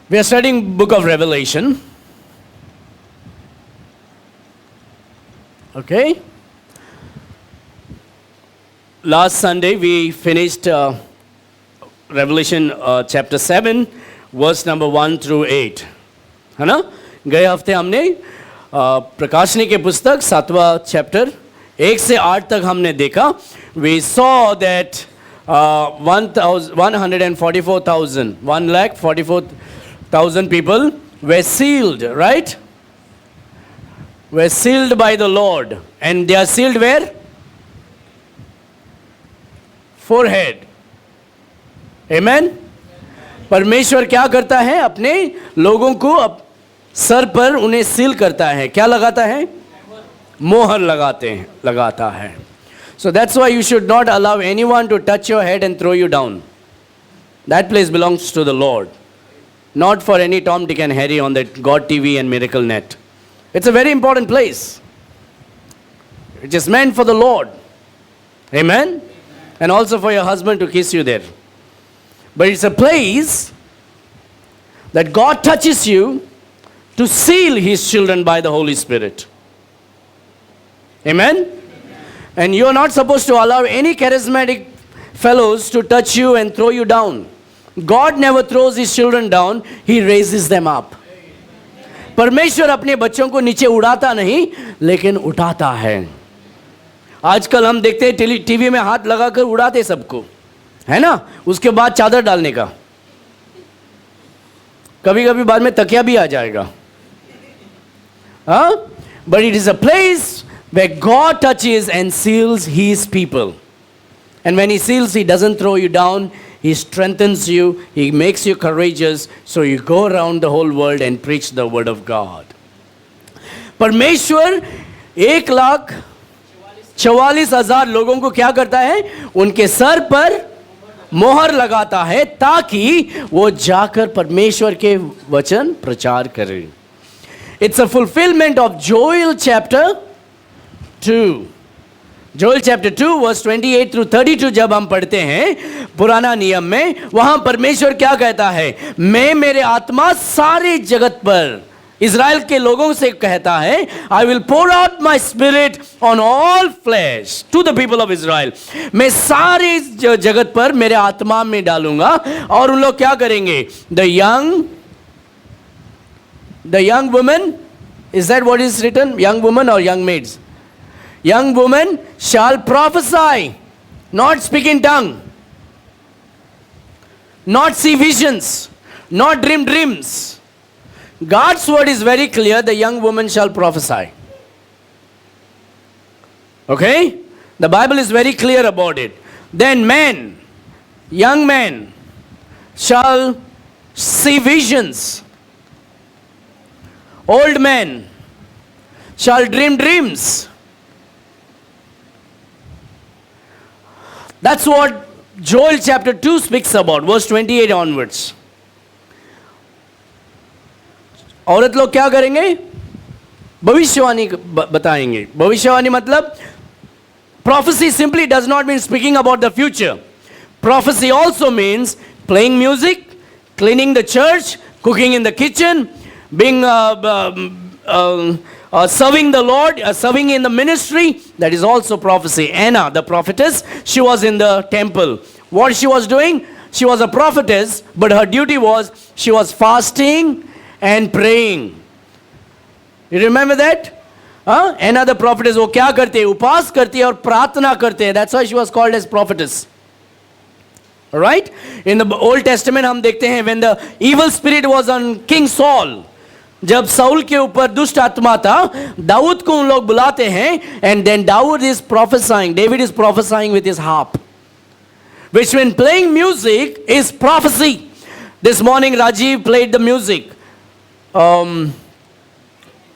We are studying book of Revelation. Okay. Last Sunday we finished Revelation chapter 7 verse number 1 through 8. है ना? गए हफ्ते हमने प्रकाशनी के पुस्तक 7वां चैप्टर 1 से 8 तक हमने देखा. We saw that 144,000 people were sealed, right? Were sealed by the Lord. And they are sealed where? Forehead. Amen? परमेश्वर क्या करता है? अपने लोगों को सर पर उन्हें सील करता है. क्या लगाता है? मोहर लगाता है. So that's why you should not allow anyone to touch your head and throw you down. That place belongs to the Lord. Not for any Tom, Dick and Harry on that God TV and Miracle Net. It's a very important place. It is meant for the Lord. Amen? And also for your husband to kiss you there. But it's a place that God touches you to seal His children by the Holy Spirit. Amen? And you're not supposed to allow any charismatic fellows to touch you and throw you down. God never throws His children down, He raises them up. परमेश्वर अपने बच्चों को नीचे उड़ाता नहीं, लेकिन उठाता है. आजकल हम देखते हैं टीवी में हाथ लगाकर उड़ाते सबको, है ना? उसके बाद चादर डालने का, कभी कभी बाद में तकिया भी आ जाएगा. हाँ? But it is a place where God touches and seals His people. And when He seals, He doesn't throw you down. He strengthens you. He makes you courageous. So you go around the whole world and preach the word of God. परमेश्वर 1,44,000 लोगों को क्या करता है? उनके sir पर मोहर लगाता है ताकि वो जाकर परमेश्वर के वचन प्रचार करें. It's a fulfillment of Joel chapter 2. Joel chapter 2 verse 28 through 32 जब हम पढ़ते हैं पुराना नियम में, वहां परमेश्वर क्या कहता है? मैं मेरे आत्मा सारे जगत पर, इज़राइल के लोगों से कहता है, I will pour out my spirit on all flesh to the people of Israel. मैं सारे जगत पर मेरे आत्मा में डालूंगा और उन लोग क्या करेंगे? The young woman, is that what is written? Young woman or young maids? Young woman shall prophesy, not speak in tongue, not see visions, not dream dreams. God's word is very clear. The young woman shall prophesy. Okay? The Bible is very clear about it. Then men, young men, shall see visions. Old men shall dream dreams. That's what Joel chapter 2 speaks about, verse 28 onwards. औरत लोग क्या करेंगे? भविष्यवाणी बताएंगे. भविष्यवाणी मतलब, prophecy simply does not mean speaking about the future. Prophecy also means playing music, cleaning the church, cooking in the kitchen, being serving the Lord, serving in the ministry. That is also prophecy. Anna, the prophetess, she was in the temple. What she was doing? She was a prophetess, but her duty was she was fasting and praying. You remember that? Anna the prophetess, वो क्या करती है? उपवास करती है और प्रार्थना करते हैं. That's why she was called as prophetess. Right? In the Old Testament हम देखते हैं when the evil spirit was on King Saul, जब साउल के ऊपर दुष्ट आत्मा था, दाऊद को उन लोग बुलाते हैं, and then David is prophesying with his harp, which when playing music is prophecy. This morning Rajiv played the music,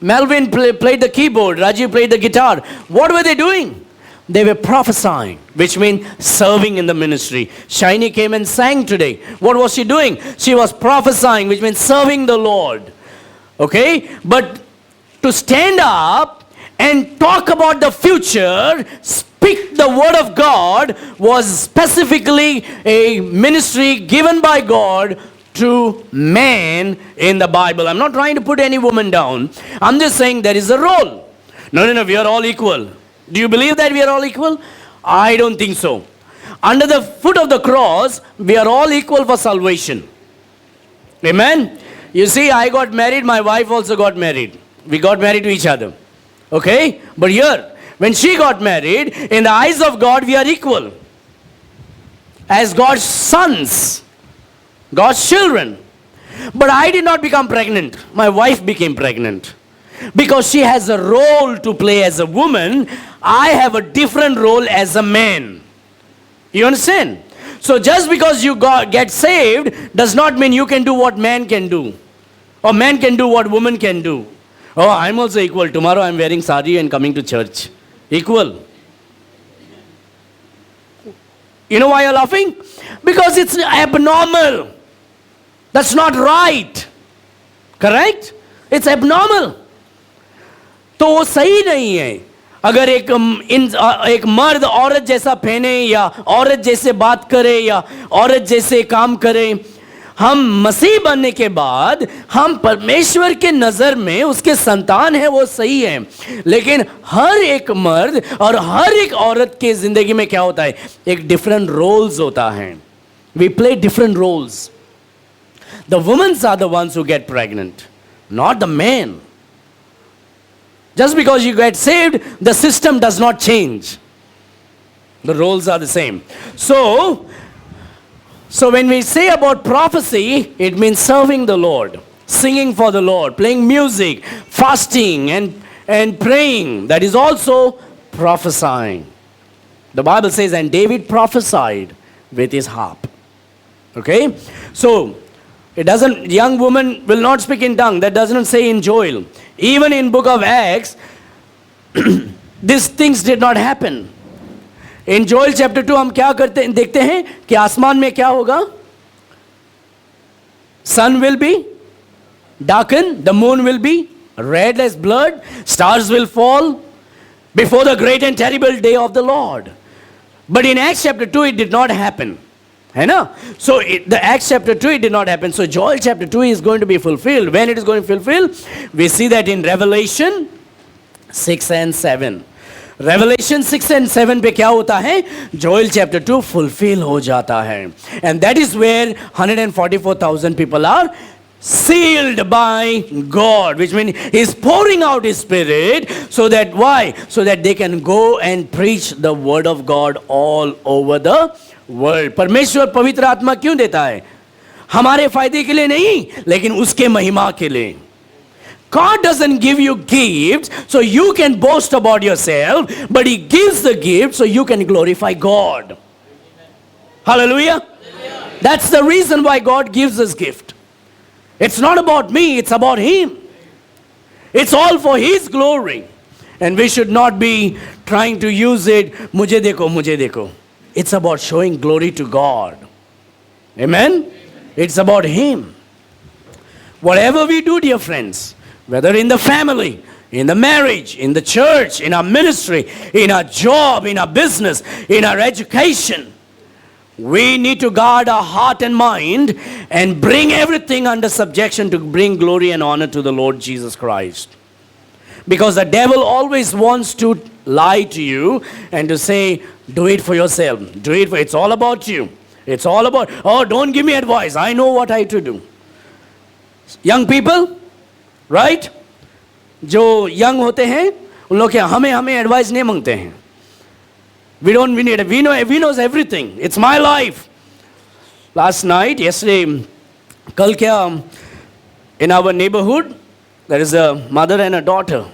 Melvin played the keyboard, Rajiv played the guitar. What were they doing? They were prophesying, which means serving in the ministry. Shiny came and sang today. What was she doing? She was prophesying, which means serving the Lord. Okay? But to stand up and talk about the future, speak the word of God, was specifically a ministry given by God to man in the Bible. I'm not trying to put any woman down. I'm just saying there is a role. No, we are all equal. Do you believe that we are all equal? I don't think so. Under the foot of the cross, we are all equal for salvation. Amen? You see, I got married, my wife also got married. We got married to each other. Okay? But here, when she got married, in the eyes of God, we are equal. As God's sons, God's children. But I did not become pregnant. My wife became pregnant. Because she has a role to play as a woman, I have a different role as a man. You understand? So just because you get saved does not mean you can do what man can do. Or man can do what woman can do. Oh, I'm also equal. Tomorrow I'm wearing sari and coming to church. Equal. You know why you're laughing? Because it's abnormal. That's not right. Correct? It's abnormal. तो वो सही नहीं है. अगर एक मर्द औरत जैसा पहने या औरत जैसे बात करे या औरत जैसे काम करे, हम मसीह बनने के बाद हम परमेश्वर के नजर में उसके संतान है, वो सही है. लेकिन हर एक मर्द और हर एक औरत के जिंदगी में क्या होता है? एक डिफरेंट रोल्स होता है. We play different roles. The womens are the ones who get pregnant, not the man. Just because you get saved, the system does not change. The roles are the same. So when we say about prophecy, it means serving the Lord, singing for the Lord, playing music, fasting and praying. That is also prophesying. The Bible says, and David prophesied with his harp. Okay? So, it doesn't, young woman will not speak in tongue. That doesn't say in Joel. Even in book of Acts, these things did not happen. In Joel chapter 2 हम क्या करते हैं, देखते हैं कि आसमान में क्या होगा? Sun will be darkened, the moon will be red as blood, stars will fall before the great and terrible day of the Lord. But in Acts chapter 2 it did not happen. है ना? So the Acts chapter 2 it did not happen. So Joel chapter 2 is going to be fulfilled. When it is going to be fulfilled? We see that in Revelation 6 and 7. Revelation 6 and 7 पे क्या होता है? Joel chapter 2 fulfill हो जाता है. And that is where 144,000 people are sealed by God, which means He's pouring out His Spirit so that, why? So that they can go and preach the Word of God all over the world. परमेश्वर पवित्र आत्मा क्यों देता है? हमारे फायदे के लिए नहीं, लेकिन उसके महिमा के लिए. God doesn't give you gifts so you can boast about yourself, but He gives the gift so you can glorify God. Hallelujah. That's the reason why God gives this gift. It's not about me, it's about Him. It's all for His glory. And we should not be trying to use it, mujhe dekho, mujhe dekho. It's about showing glory to God. Amen? It's about Him. Whatever we do, dear friends, whether in the family, in the marriage, in the church, in our ministry, in our job, in our business, in our education, we need to guard our heart and mind and bring everything under subjection to bring glory and honor to the Lord Jesus Christ. Because the devil always wants to lie to you and to say, do it for yourself. It's all about you. It's all about, oh, don't give me advice. I know what I to do. Young people, right? जो young होते हैं, उन लोग क्या हमें advice नहीं मांगते हैं. We need it. We knows everything. It's my life. Yesterday, कल क्या, in our neighborhood, there is a mother and a daughter.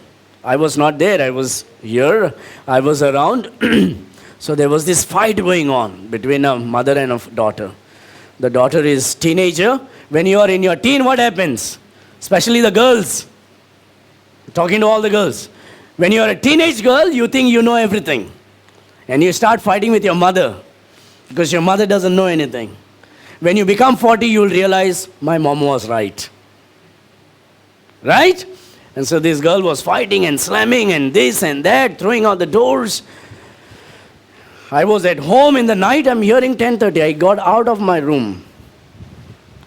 I was not there. I was here. I was around. So there was this fight going on between a mother and a daughter. The daughter is teenager. When you are in your teen, what happens? Especially the girls. Talking to all the girls. When you are a teenage girl, you think you know everything. And you start fighting with your mother because your mother doesn't know anything. When you become 40, you will realize, my mom was right. Right? And so this girl was fighting and slamming and this and that, throwing out the doors. I was at home in the night, I'm hearing 10:30. I got out of my room.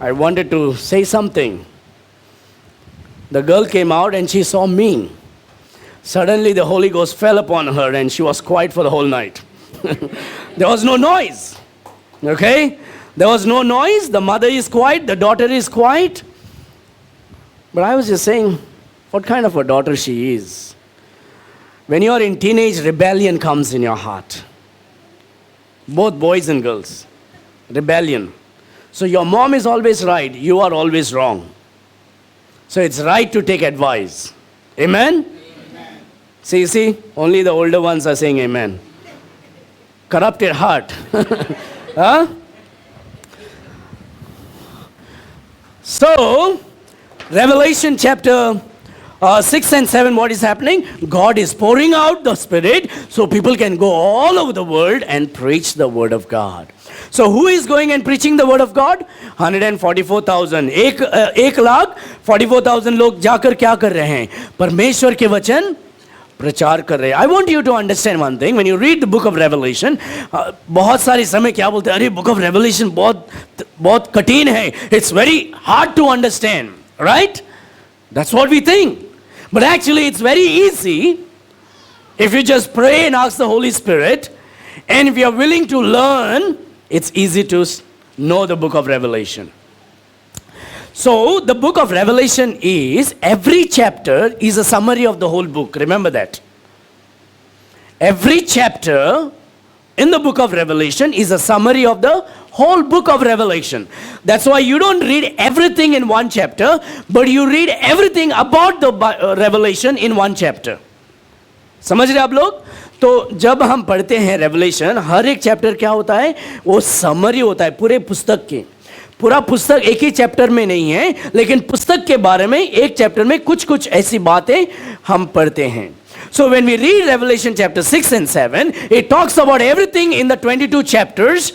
I wanted to say something. The girl came out and she saw me. Suddenly the Holy Ghost fell upon her and she was quiet for the whole night. There was no noise. Okay? There was no noise. The mother is quiet. The daughter is quiet. But I was just saying, what kind of a daughter she is. When you are in teenage, rebellion comes in your heart. Both boys and girls. Rebellion. So your mom is always right. You are always wrong. So it's right to take advice. Amen? Amen. See, only the older ones are saying amen. Corrupted heart. Huh? So, Revelation chapter 6 and 7, what is happening? God is pouring out the Spirit so people can go all over the world and preach the Word of God. So who is going and preaching the Word of God? 144,000. 1,44,000 लोग जाकर क्या कर रहे हैं? परमेश्वर के वचन प्रचार कर रहे हैं. I want you to understand one thing. When you read the book of Revelation, बहुत सारे समय क्या बोलते हैं? अरे book of Revelation बहुत कठिन है. It's very hard to understand. Right? That's what we think. But actually it's very easy if you just pray and ask the Holy Spirit, and if you are willing to learn, it's easy to know the book of Revelation. So the book of Revelation is, every chapter is a summary of the whole book. Remember that. Every chapter in the book of Revelation is a summary of the whole book of Revelation. That's why you don't read everything in one chapter, but you read everything about the Revelation in one chapter. समझ रहे आप लोग? तो जब हम पढ़ते हैं revelation, हर एक चैप्टर क्या होता है? वो समरी होता है पूरे पुस्तक के. पूरा पुस्तक एक ही चैप्टर में नहीं है, लेकिन पुस्तक के बारे में एक चैप्टर में कुछ ऐसी बातें हम पढ़ते हैं. So when we read Revelation chapter 6 and 7, it talks about everything in the 22 chapters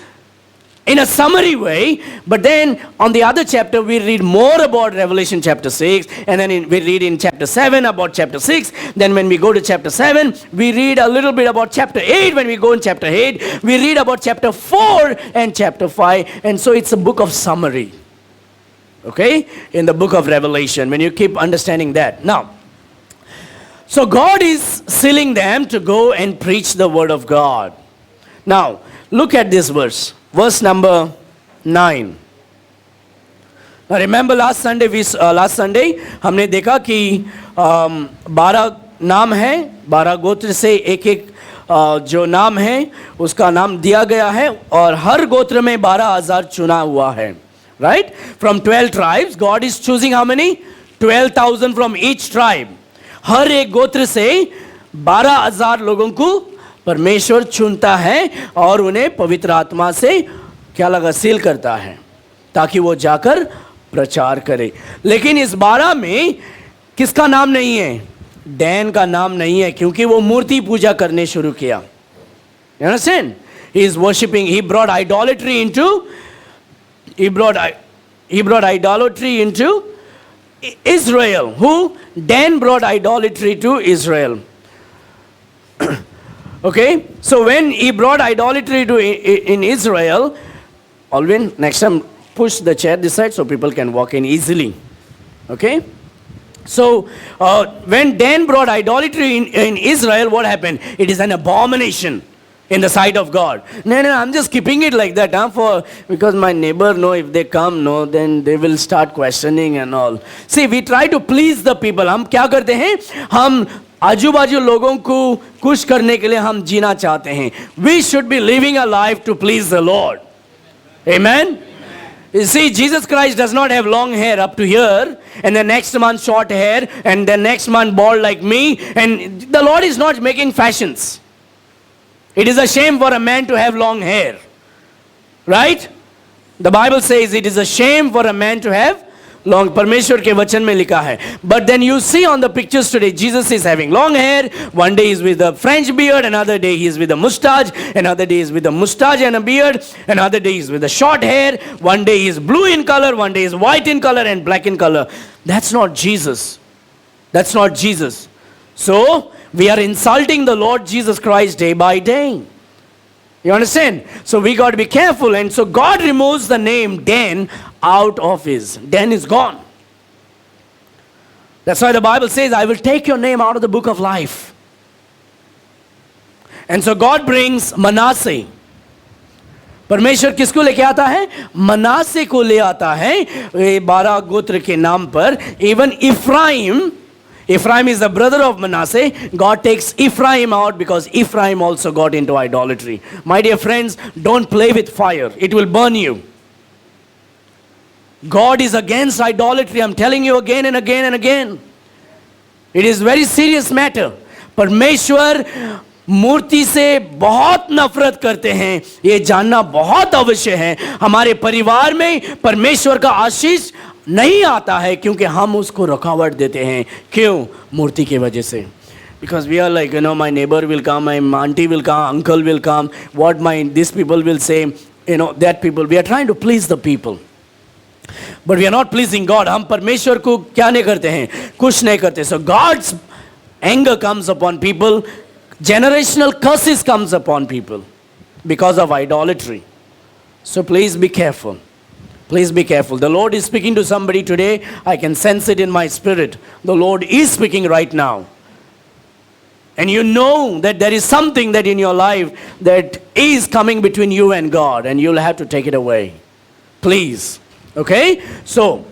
in a summary way, but then on the other chapter we read more about Revelation chapter 6, and then we read in chapter 7 about chapter 6. Then when we go to chapter 7, we read a little bit about chapter 8. When we go in chapter 8, we read about chapter 4 and chapter 5. And so it's a book of summary. Okay? In the book of Revelation, when you keep understanding that. Now, so God is sealing them to go and preach the word of God. Now, look at this verse. Verse number 9. Now remember last Sunday हमने देखा कि 12 नाम है, 12 गोत्र से एक जो नाम है उसका नाम दिया गया है, और हर गोत्र में 12,000 चुना हुआ है. Right? From 12 tribes, God is choosing how many? 12,000 from each tribe. हर एक गोत्र से 12,000 लोगों को परमेश्वर चुनता है और उन्हें पवित्र आत्मा से क्या लगा? सील करता है ताकि वो जाकर प्रचार करे. लेकिन इस 12 में किसका नाम नहीं है? डैन का नाम नहीं है, क्योंकि वो मूर्ति पूजा करने शुरू किया. You understand? He is worshipping. He brought idolatry into Israel. Who? Dan brought idolatry to Israel. Okay, so when he brought idolatry in Israel, Alvin, next time push the chair this side so people can walk in easily. Okay, so when Dan brought idolatry in Israel, what happened? It is an abomination in the sight of God. No, I'm just keeping it like that, because my neighbor know if they come, then they will start questioning and all. See, we try to please the people. हम क्या करते हैं? हम आजू बाजू लोगों को खुश करने के लिए हम जीना चाहते हैं. We should be living a life to please the Lord. Amen? You see, Jesus Christ does not have long hair up to here, and the next month short hair, and the next month bald like me, and the Lord is not making fashions. It is a shame for a man to have long hair. Right? The Bible says it is a shame for a man to have long. परमेश्वर के वचन में लिखा है. But then you see on the pictures today, Jesus is having long hair. One day he is with a French beard, another day he is with a mustache, another day he is with a mustache and a beard, another day he is with a short hair. One day he is blue in color, one day he is white in color and black in color. That's not Jesus. That's not Jesus. So we are insulting the Lord Jesus Christ day by day. You understand? So we got to be careful. And so God removes the name Dan out of his den is gone. That's why the Bible says, I will take your name out of the book of life. And so God brings Manasseh. परमेश्वर किसको लेके आता है? मनासे को ले आता है, ये 12 गोत्र के नाम पर. Even Ephraim is the brother of Manasseh. God takes Ephraim out because Ephraim also got into idolatry. My dear friends, don't play with fire. It will burn you. God is against idolatry. I'm telling you again and again and again. It is very serious matter. परमेश्वर मूर्ति से बहुत नफरत करते हैं, ये जानना बहुत अवश्य है. हमारे परिवार में परमेश्वर का आशीष नहीं आता है क्योंकि हम उसको रुकावट देते हैं. क्यों? मूर्ति की वजह से. Because we are like, my neighbor will come, my auntie will come, uncle will come, what these people will say, that people. We are trying to please the people. But we are not pleasing God. हम परमेश्वर को क्या नहीं करते हैं? कुछ नहीं करते. So God's anger comes upon people. Generational curses comes upon people because of idolatry. So please be careful. Please be careful. The Lord is speaking to somebody today. I can sense it in my spirit. The Lord is speaking right now. And you know that there is something that in your life that is coming between you and God, and you'll have to take it away. Please. Okay? So,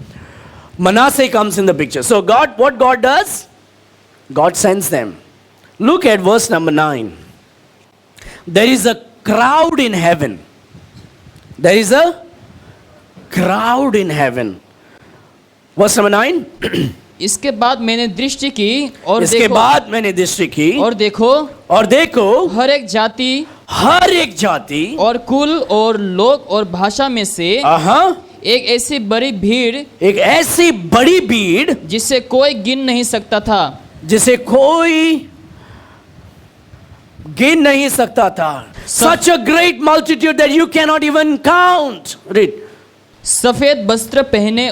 Manasseh comes in the picture. So what God does? God sends them. Look at verse number 9. There is a crowd in heaven. There is a crowd in heaven. Verse number 9. इसके बाद मैंने दृष्टि की और इसके बाद मैंने दृष्टि की और देखो हर एक जाति और कुल और लोक और भाषा में से एक ऐसी बड़ी भीड़ जिसे कोई गिन नहीं सकता था. Such a great multitude that you cannot even count. Read. सफेद वस्त्र पहने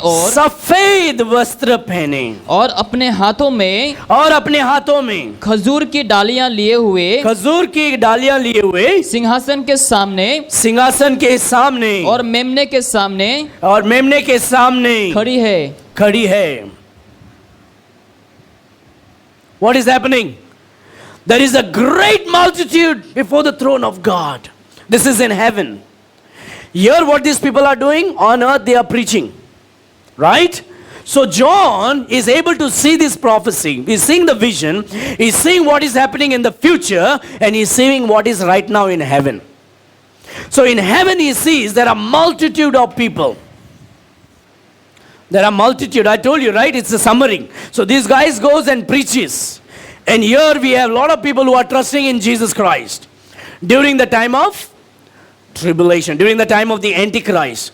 और अपने हाथों में खजूर की डालियां लिए हुए सिंहासन के सामने और मेमने के सामने खड़ी है. What is happening? There is a great multitude before the throne of God. This is in heaven. Here what these people are doing on earth, they are preaching. Right? So John is able to see this prophecy. He's seeing the vision. He's seeing what is happening in the future, and he's seeing what is right now in heaven. So in heaven he sees there are multitude of people. There are multitude. I told you, right? It's a summary. So this guy goes and preaches. And here we have a lot of people who are trusting in Jesus Christ. During the time of tribulation, during the time of the Antichrist.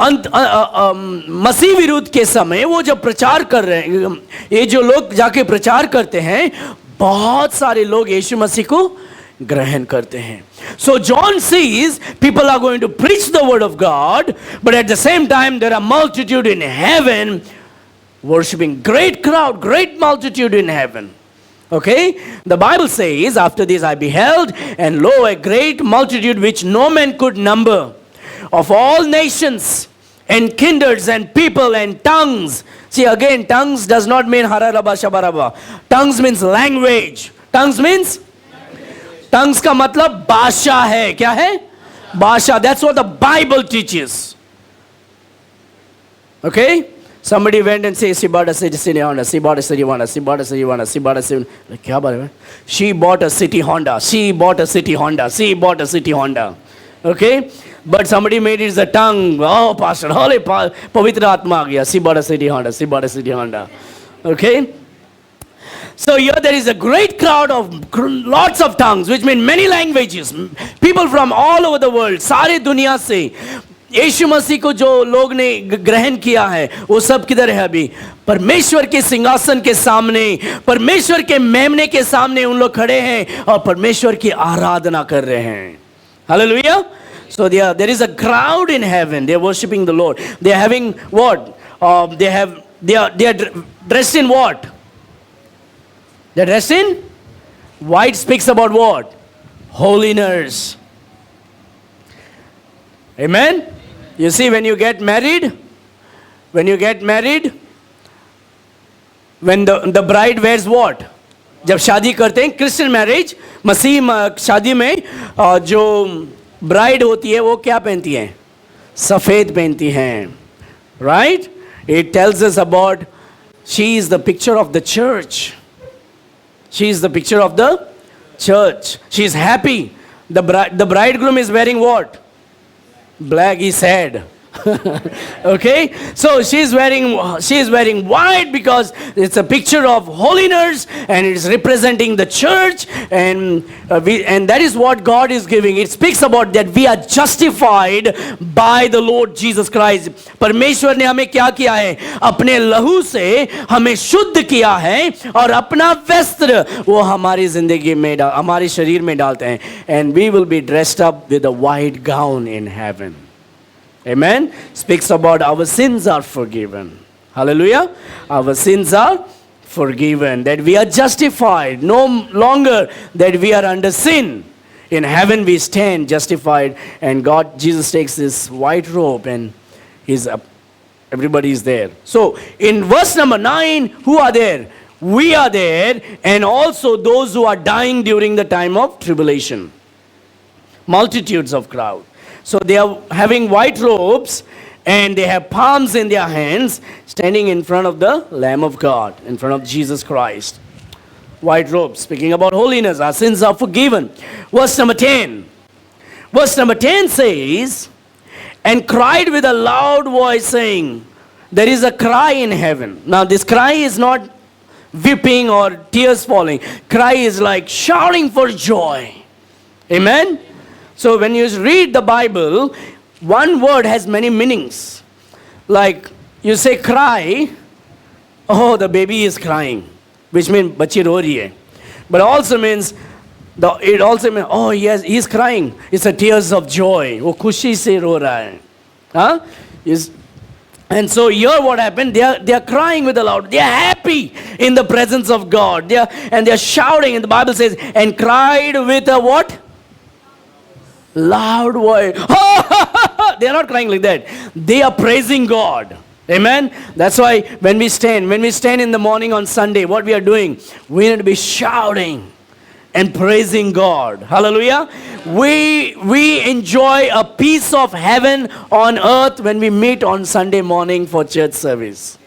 मसीह विरुद्ध के समय वो जब प्रचार कर रहे हैं, ये जो लोग जाके प्रचार करते हैं, बहुत सारे लोग यीशु मसीह को ग्रहण करते हैं. So John sees people are going to preach the word of God, but at the same time there are multitude in heaven worshiping. Great crowd, great multitude in heaven. Okay, the Bible says, after this I beheld, and lo, a great multitude which no man could number, of all nations and kindreds and people and tongues. See, again, tongues does not mean hararaba shabaraba. Tongues means language. Tongues means? Tongues का मतलब भाषा है. क्या है? भाषा. That's what the Bible teaches. Okay? Somebody went and said, she bought a city Honda, she bought a city Honda, she bought a city Honda, she bought a city. क्या बात है? She bought a city Honda, she bought a city Honda, she bought a city Honda. Okay? But somebody made it as a tongue. Oh, pastor, holy पवित्र आत्मा आ गया. She bought a city Honda, she bought a city Honda. Okay? So here there is a great crowd of lots of tongues, which mean many languages. People from all over the world, सारे दुनिया से. यीशु मसीह को जो लोग ने ग्रहण किया है, वो सब किधर है अभी? परमेश्वर के सिंहासन के सामने, परमेश्वर के मेमने के सामने उन लोग खड़े हैं और परमेश्वर की आराधना कर रहे हैं. Hallelujah. So there is a crowd in heaven. They are worshiping the Lord. They are having what? They are dressed in what? They are dressed in white. Speaks about what? Holiness. Amen. You see, when you get married, When you get married, when the bride wears what? जब शादी करते हैं, Christian marriage, मसीह शादी में जो bride होती है वो क्या पहनती है? सफ़ेद पहनती हैं. Right? It tells us about, she is the picture of the church. She is the picture of the church. She is happy. The bridegroom is wearing what? Black, he said. Okay, so she is wearing white because it's a picture of holiness and it is representing the church, and that is what God is giving. It speaks about that we are justified by the Lord Jesus Christ. परमेश्वर ने हमें क्या किया है? अपने लहू से हमें शुद्ध किया है और अपना वस्त्र वो हमारी जिंदगी में हमारे शरीर में डालते हैं. And we will be dressed up with a white gown in heaven. Amen. Speaks about our sins are forgiven. Hallelujah. Our sins are forgiven. That we are justified. No longer that we are under sin. In heaven we stand justified. And Jesus takes this white robe and everybody is there. So in verse number 9, who are there? We are there, and also those who are dying during the time of tribulation. Multitudes of crowd. So they are having white robes and they have palms in their hands, standing in front of the Lamb of God, in front of Jesus Christ. White robes, speaking about holiness, our sins are forgiven. Verse number 10. Verse number 10 says, and cried with a loud voice saying, there is a cry in heaven. Now this cry is not weeping or tears falling. Cry is like shouting for joy. Amen. So when you read the Bible, one word has many meanings. Like you say cry, oh the baby is crying, which means बच्ची रो रही है. But also means, it also means, oh yes, he is crying. It's a tears of joy. वो खुशी से रो रहा है. Huh? And so here what happened, they are crying with a loud, they are happy in the presence of God. They are shouting, and the Bible says, and cried with a what? Loud voice. They are not crying like that. They are praising God. Amen. That's why when we stand in the morning on Sunday, what we are doing, we need to be shouting and praising God. Hallelujah. We enjoy a piece of heaven on earth when we meet on Sunday morning for church service.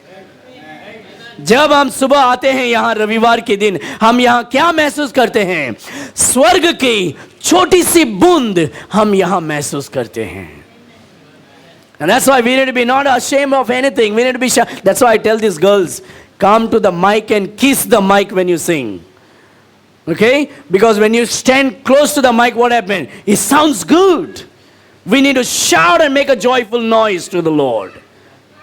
जब हम सुबह आते हैं यहाँ रविवार के दिन, हम यहाँ क्या महसूस करते हैं? स्वर्ग की छोटी सी बूंद हम यहाँ महसूस करते हैं. And that's why we need to be not ashamed of anything. We need to be shy. That's why I tell these girls, come to the mic and kiss the mic when you sing. Okay? Because when you stand close to the mic, what happens? It sounds good. We need to shout and make a joyful noise to the Lord.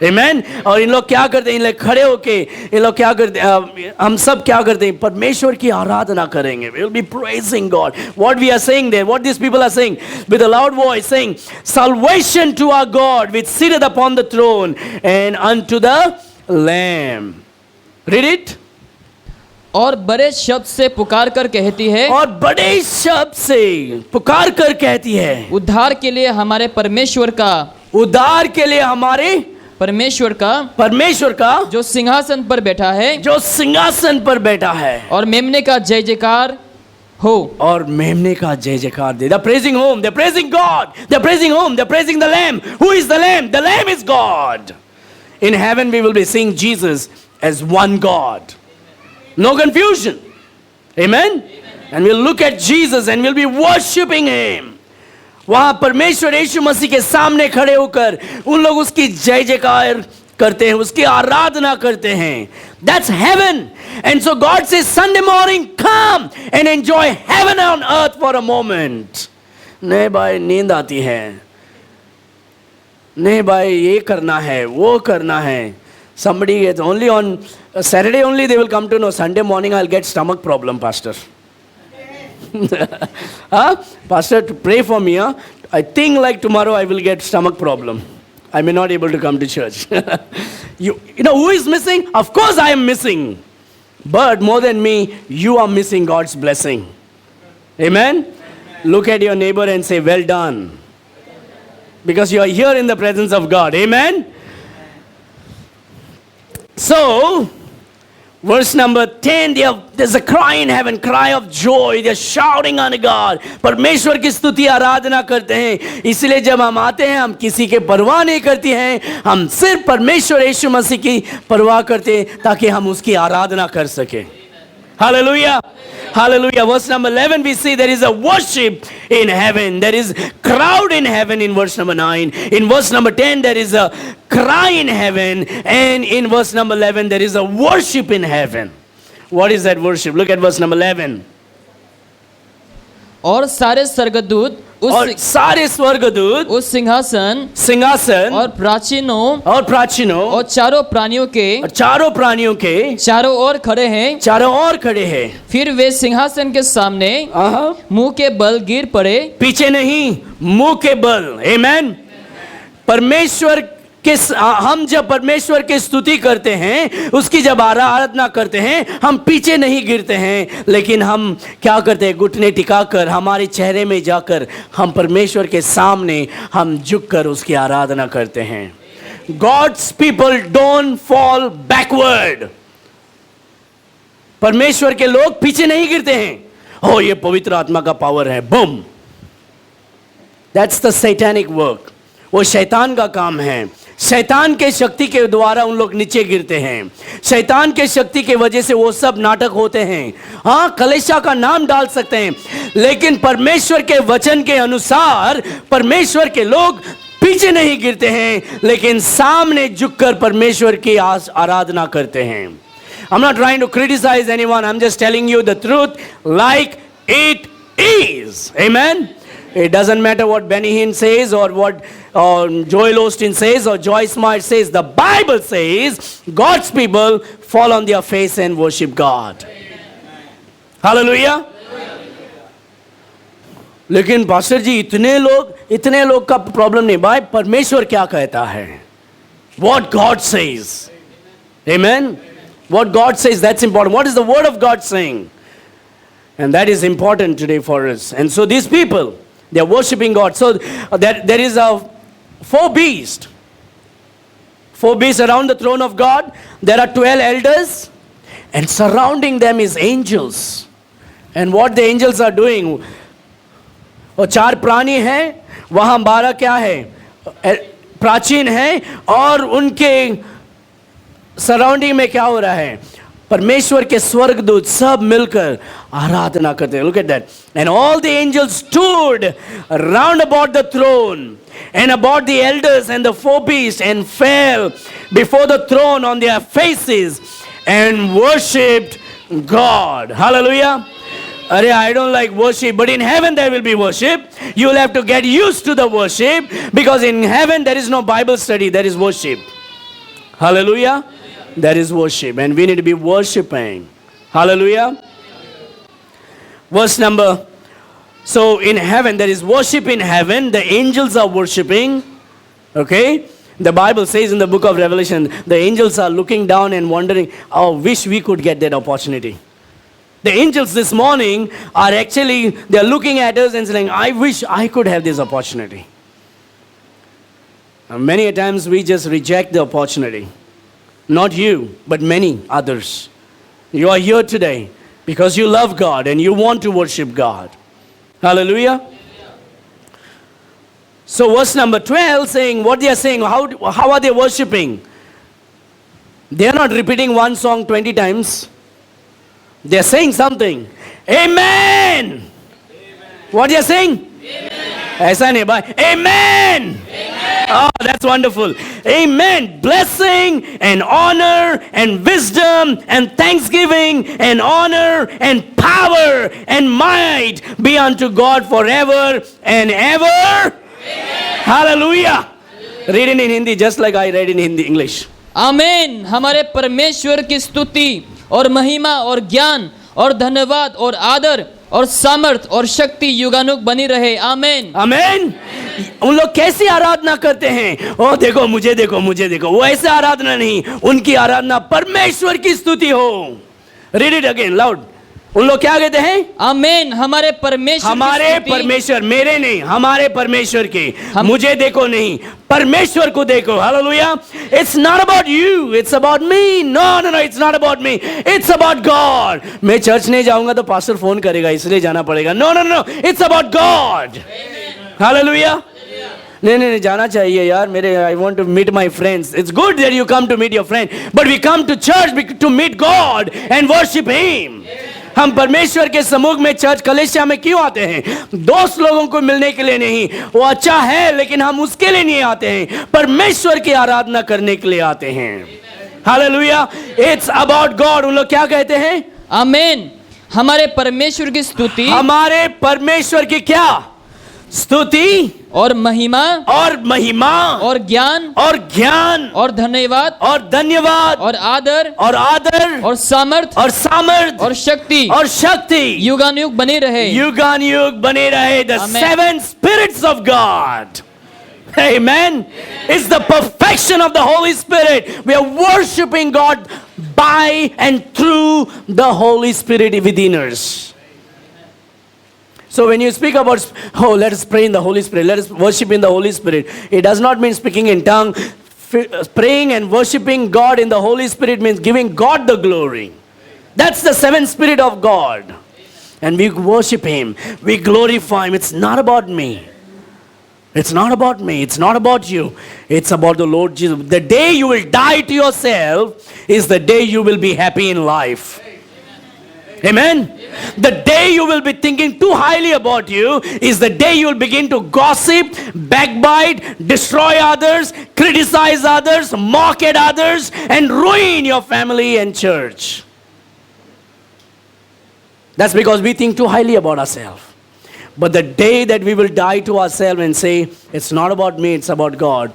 Amen. और इन लोग क्या करते हैं? इन लोग खड़े होके इन लोग क्या करते हैं? हम सब क्या करते हैं? परमेश्वर की आराधना करेंगे. We will be praising God. What we are saying there, what these people are saying with a loud voice, saying, salvation to our God which sitteth upon the throne and unto the Lamb. Read it. और बड़े शब्द से पुकार कर कहती है, और बड़े शब्द से पुकार कर कहती है, उद्धार के लिए हमारे परमेश्वर का, उद्धार के लिए हमारे परमेश्वर का जो सिंहासन पर बैठा है, जो सिंहासन पर बैठा है, और मेमने का जय जयकार हो. और मेमने का जय जयकार दे. They're praising whom? They're praising God. They're praising whom? They're praising the Lamb. Who is the Lamb? The Lamb is God. In heaven we will be seeing Jesus as one God. No confusion. Amen. And we'll look at Jesus and we'll be worshiping Him. वहाँ परमेश्वर यीशु मसीह के सामने खड़े होकर उन लोग उसकी जय जयकार करते हैं, उसकी आराधना करते हैं. That's heaven. And so God says, Sunday morning, come and enjoy heaven on earth for a moment. नहीं भाई नींद आती है, नहीं भाई ये करना है, वो करना है. Somebody gets only on Saturday only they will come to know. Sunday morning I'll get stomach problem, pastor. Pastor, to pray for me. I think like tomorrow I will get stomach problem. I may not able to come to church. You know who is missing? Of course I am missing. But more than me, you are missing God's blessing. Amen? Look at your neighbor and say, well done. Because you are here in the presence of God. Amen? So, verse number 10, there's a cry in heaven, cry of joy. They're shouting on God. परमेश्वर की स्तुति आराधना करते हैं. इसलिए जब हम आते हैं, हम किसी के परवाह नहीं करते हैं. हम सिर्फ परमेश्वर यीशु मसीह की परवाह करते हैं ताकि हम उसकी आराधना कर सके. Hallelujah. Hallelujah. Verse number 11, we see there is a worship in heaven. There is crowd in heaven in verse number 9. In verse number 10, there is a cry in heaven. And in verse number 11, there is a worship in heaven. What is that worship? Look at verse number 11. और सारे स्वर्गदूत और सारे स्वर्गदूत उस सिंहासन और प्राचीनों और चारों प्राणियों के चारों ओर खड़े हैं. फिर वे सिंहासन के सामने मुंह के बल गिर पड़े. पीछे नहीं, मुंह के बल. आमेन. हम जब परमेश्वर की स्तुति करते हैं, उसकी जब आराधना करते हैं, हम पीछे नहीं गिरते हैं, लेकिन हम क्या करते हैं? घुटने टिकाकर, हमारे चेहरे में जाकर हम परमेश्वर के सामने हम झुककर उसकी आराधना करते हैं. God's people don't fall backward. परमेश्वर के लोग पीछे नहीं गिरते हैं. ओ, ये पवित्र आत्मा का पावर है, boom. That's the satanic work. वो शैतान का काम है. शैतान के शक्ति के द्वारा उन लोग नीचे गिरते हैं. शैतान के शक्ति के वजह से वो सब नाटक होते हैं. हाँ, कलीसिया का नाम डाल सकते हैं, लेकिन परमेश्वर के वचन के अनुसार परमेश्वर के लोग पीछे नहीं गिरते हैं, लेकिन सामने झुककर परमेश्वर की आराधना करते हैं. I'm not trying to criticize anyone. I'm just telling you the truth like it is. Amen. It doesn't matter what Benny Hinn says or what Joel Osteen says or Joyce Meyer says. The Bible says God's people fall on their face and worship God. Hallelujah. लेकिन pastor जी, इतने लोग का problem नहीं. भाई, परमेश्वर क्या कहता है? What God says. Amen. What God says, that's important. What is the word of God saying? And that is important today for us. And so these people, they are worshiping God. So there is four beasts around the throne of God. There are 12 elders, and surrounding them is angels. And what the angels are doing, और 4 प्राणी हैं, वहां 12 क्या है? प्राचीन हैं, और उनके सराउंडिंग में क्या हो रहा है? परमेश्वर के स्वर्गदूत सब मिलकर आराधना करते हैं. Look at that. And all the angels stood round about the throne and about the elders and the 4 beasts, and fell before the throne on their faces and worshipped God. Hallelujah. I don't like worship, but in heaven there will be worship. You will have to get used to the worship, because in heaven there is no Bible study, there is worship. Hallelujah. There is worship, and we need to be worshiping. Hallelujah. Verse number, so in heaven there is worship in heaven. The angels are worshiping. Okay. The Bible says in the book of Revelation, the angels are looking down and wondering, oh, wish we could get that opportunity. The angels this morning are actually, they're looking at us and saying, I wish I could have this opportunity. And many a times we just reject the opportunity. Not you, but many others. You are here today because you love God and you want to worship God. Hallelujah. So verse number 12 saying, what they are saying, how are they worshiping? They are not repeating one song 20 times. They are saying something. Amen. What they are saying? ऐसा नहीं भाई. Amen. Oh, that's wonderful. Amen. Blessing and honor and wisdom and thanksgiving and honor and power and might be unto God forever and ever. Amen. Hallelujah. Read it in Hindi just like I read in Hindi English. आमीन. हमारे परमेश्वर की स्तुति और महिमा और ज्ञान और धन्यवाद और आदर और सामर्थ और शक्ति युगानुग बनी रहे. आमीन. आमीन. उन लोग कैसी आराधना करते हैं? ओ देखो मुझे देखो. वो ऐसे आराधना नहीं. उनकी आराधना परमेश्वर की स्तुति हो. Read it again loud. उन लोग क्या कहते हैं? आमीन। हमारे परमेश्वर की हमारे स्तुति परमेश्वर, मेरे नहीं, हमारे परमेश्वर के। हम- मुझे देखो नहीं, परमेश्वर को देखो। Hallelujah. It's not about you, it's about me. No no no, it's not about me, it's about God. मैं चर्च नहीं जाऊंगा तो पास्टर फोन करेगा इसलिए जाना पड़ेगा। No no no, it's about God. Hallelujah. नहीं नहीं नहीं, जाना चाहिए यार मेरे। I want to meet my friends. It's good that you come to meet your friend, but we come to church to meet God and worship him. हम परमेश्वर के समूह में, चर्च कलेसिया में क्यों आते हैं? दोस्त लोगों को मिलने के लिए नहीं, वो अच्छा है लेकिन हम उसके लिए नहीं आते हैं, परमेश्वर की आराधना करने के लिए आते हैं। हालेलुया। It's about God. उन लोग क्या कहते हैं? आमीन। हमारे परमेश्वर की स्तुति हमारे परमेश्वर की क्या? स्तुति और महिमा और महिमा और ज्ञान और ज्ञान और धन्यवाद और धन्यवाद और आदर और आदर और सामर्थ और सामर्थ और शक्ति और शक्ति युगानुयुग बनी रहे। युगानुयुग बने रहे। The Amen. 7 spirits of God. Amen. It's the perfection of the Holy Spirit. We are worshiping God by and through the Holy Spirit within us. So when you speak about, oh, let us pray in the Holy Spirit, let us worship in the Holy Spirit, it does not mean speaking in tongue. Praying and worshiping God in the Holy Spirit means giving God the glory. That's the 7th Spirit of God. And we worship Him, we glorify Him. It's not about me. It's not about me. It's not about you. It's about the Lord Jesus. The day you will die to yourself is the day you will be happy in life. Amen. The day you will be thinking too highly about you is the day you will begin to gossip, backbite, destroy others, criticize others, mock at others, and ruin your family and church. That's because we think too highly about ourselves. But the day that we will die to ourselves and say, it's not about me, it's about God,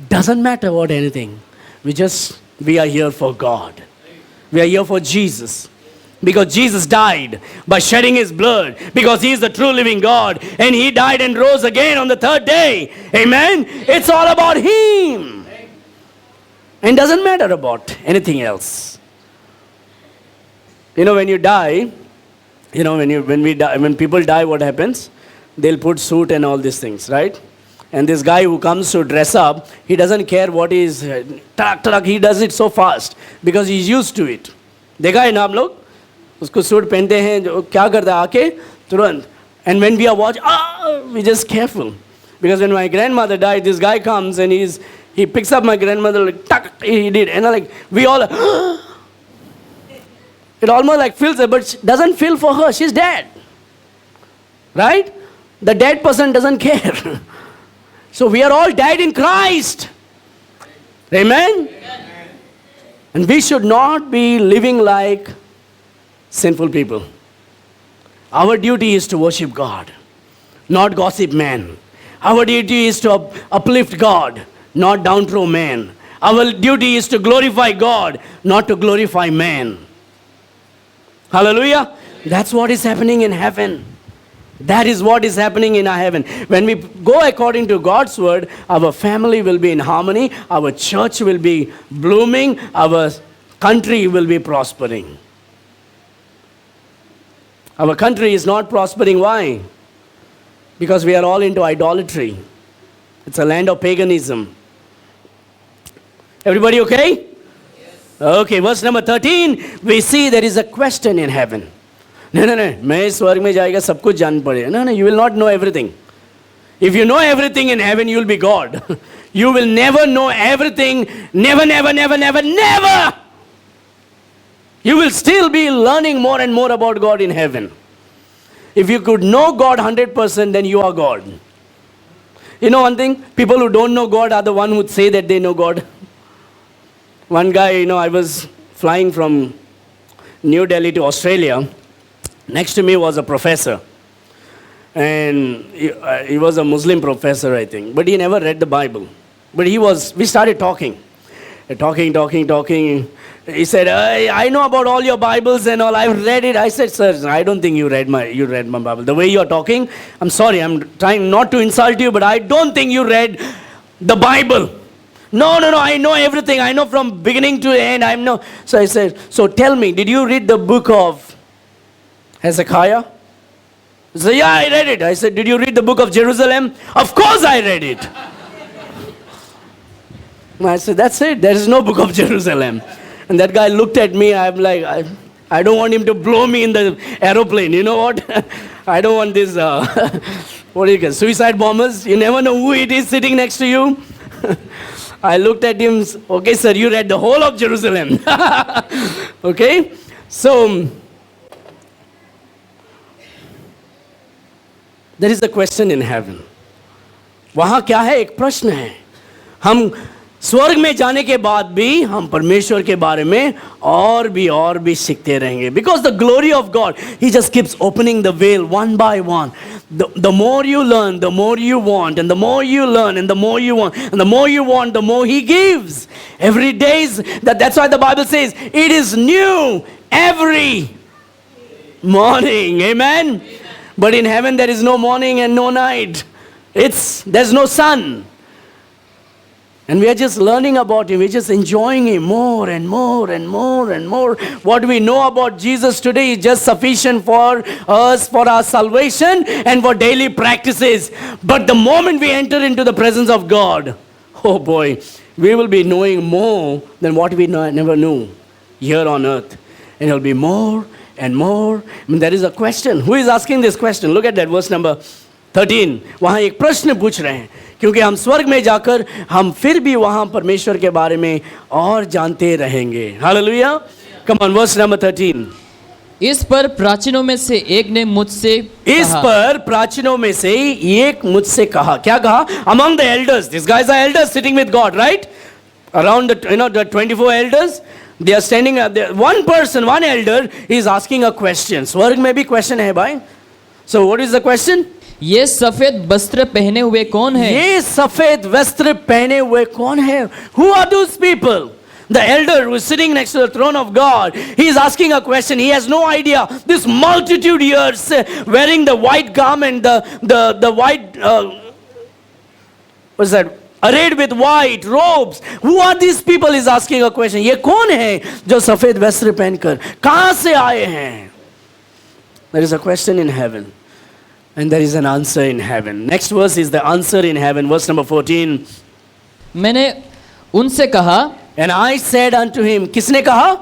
doesn't matter about anything. We are here for God. We are here for Jesus. Because Jesus died by shedding His blood. Because He is the true living God. And He died and rose again on the 3rd day. Amen. It's all about Him. And doesn't matter about anything else. You know, when you die, you know, when people die, what happens? They'll put suit and all these things, right? And this guy who comes to dress up, he doesn't care what is, he does it so fast because he's used to it. देखा है ना आप लोग? उसको suit पहनते हैं, जो क्या करता है आके तुरंत. And when we are watching, we just careful. Because when my grandmother died, this guy comes and he picks up my grandmother, like, tuck, he did. And like, we all, it almost like feels it, but doesn't feel for her. She's dead. Right? The dead person doesn't care. So we are all dead in Christ. Amen? And we should not be living like sinful people. Our duty is to worship God, not gossip man. Our duty is to uplift God, not downthrow man. Our duty is to glorify God, not to glorify man. Hallelujah. That's what is happening in heaven. That is what is happening in our heaven. When we go according to God's word, our family will be in harmony, our church will be blooming, our country will be prospering. Our country is not prospering. Why? Because we are all into idolatry. It's a land of paganism. Everybody okay? Yes. Okay, verse number 13, we see there is a question in heaven. No, मैं स्वर्ग में जाएगा सब कुछ जान पड़ेगा. No, you will not know everything. If you know everything in heaven, you will be God. You will never know everything. Never. You will still be learning more and more about God in heaven. If you could know God 100%, then you are God. You know one thing? People who don't know God are the one who say that they know God. One guy, I was flying from New Delhi to Australia. Next to me was a professor. And he was a Muslim professor, I think. But he never read the Bible. But we started talking. Talking. He said, I know about all your Bibles and all. I've read it. I said, sir, I don't think you read my Bible. The way you're talking, I'm sorry. I'm trying not to insult you, but I don't think you read the Bible. No, I know everything. I know from beginning to end. So I said, so tell me, did you read the book of Hezekiah? He said, yeah, I read it. I said, did you read the book of Jerusalem? Of course I read it. I said, that's it. There is no book of Jerusalem. And that guy looked at me. I'm like, I don't want him to blow me in the aeroplane. You know what? I don't want this, what do you call, suicide bombers. You never know who it is sitting next to you. I looked at him. Okay, sir, you read the whole of Jerusalem. Okay? So, there is a question in heaven. वहाँ क्या है? एक प्रश्न है. हम स्वर्ग में जाने के बाद भी हम परमेश्वर के बारे में और भी सीखते रहेंगे. Because the glory of God, He just keeps opening the veil one by one. The more you learn, the more you want, and the more you learn, and the more you want, and the more you want, the more He gives. Every day is that's why the Bible says it is new every morning. Amen. But in heaven there is no morning and no night. There's no sun. And we are just learning about Him. We're just enjoying Him more and more and more and more. What we know about Jesus today is just sufficient for us, for our salvation and for daily practices. But the moment we enter into the presence of God, oh boy, we will be knowing more than what we never knew here on earth. And it will be more and more. I mean, there is a question. Who is asking this question? Look at that, verse number 13. वहाँ एक प्रश्न पूछ रहे हैं. क्योंकि हम स्वर्ग में जाकर हम फिर भी वहाँ परमेश्वर के बारे में और जानते रहेंगे. Hallelujah. Come on, verse number 13. इस पर प्राचीनों में से एक ने मुझसे कहा. क्या कहा? Among the elders. These guys are elders sitting with God, right? Around the 24 elders. They are standing there. One person, one elder is asking a question. स्वर्ग में भी question है भाई. So what is the question? ये सफेद वस्त्र पहने हुए कौन है? ये सफेद वस्त्र पहने हुए कौन है? Who are those people? The elder who is sitting next to the throne of God, he is asking a question. He has no idea. This multitude here wearing the white garment, the white, what's that? Arrayed with white robes. Who are these people? Is asking a question. ये कौन है जो सफेद वस्त्र पहनकर कहाँ से आए हैं? There is a question in heaven. And there is an answer in heaven. Next verse is the answer in heaven. Verse number 14. मैंने उनसे कहा. And I said unto him. किसने कहा?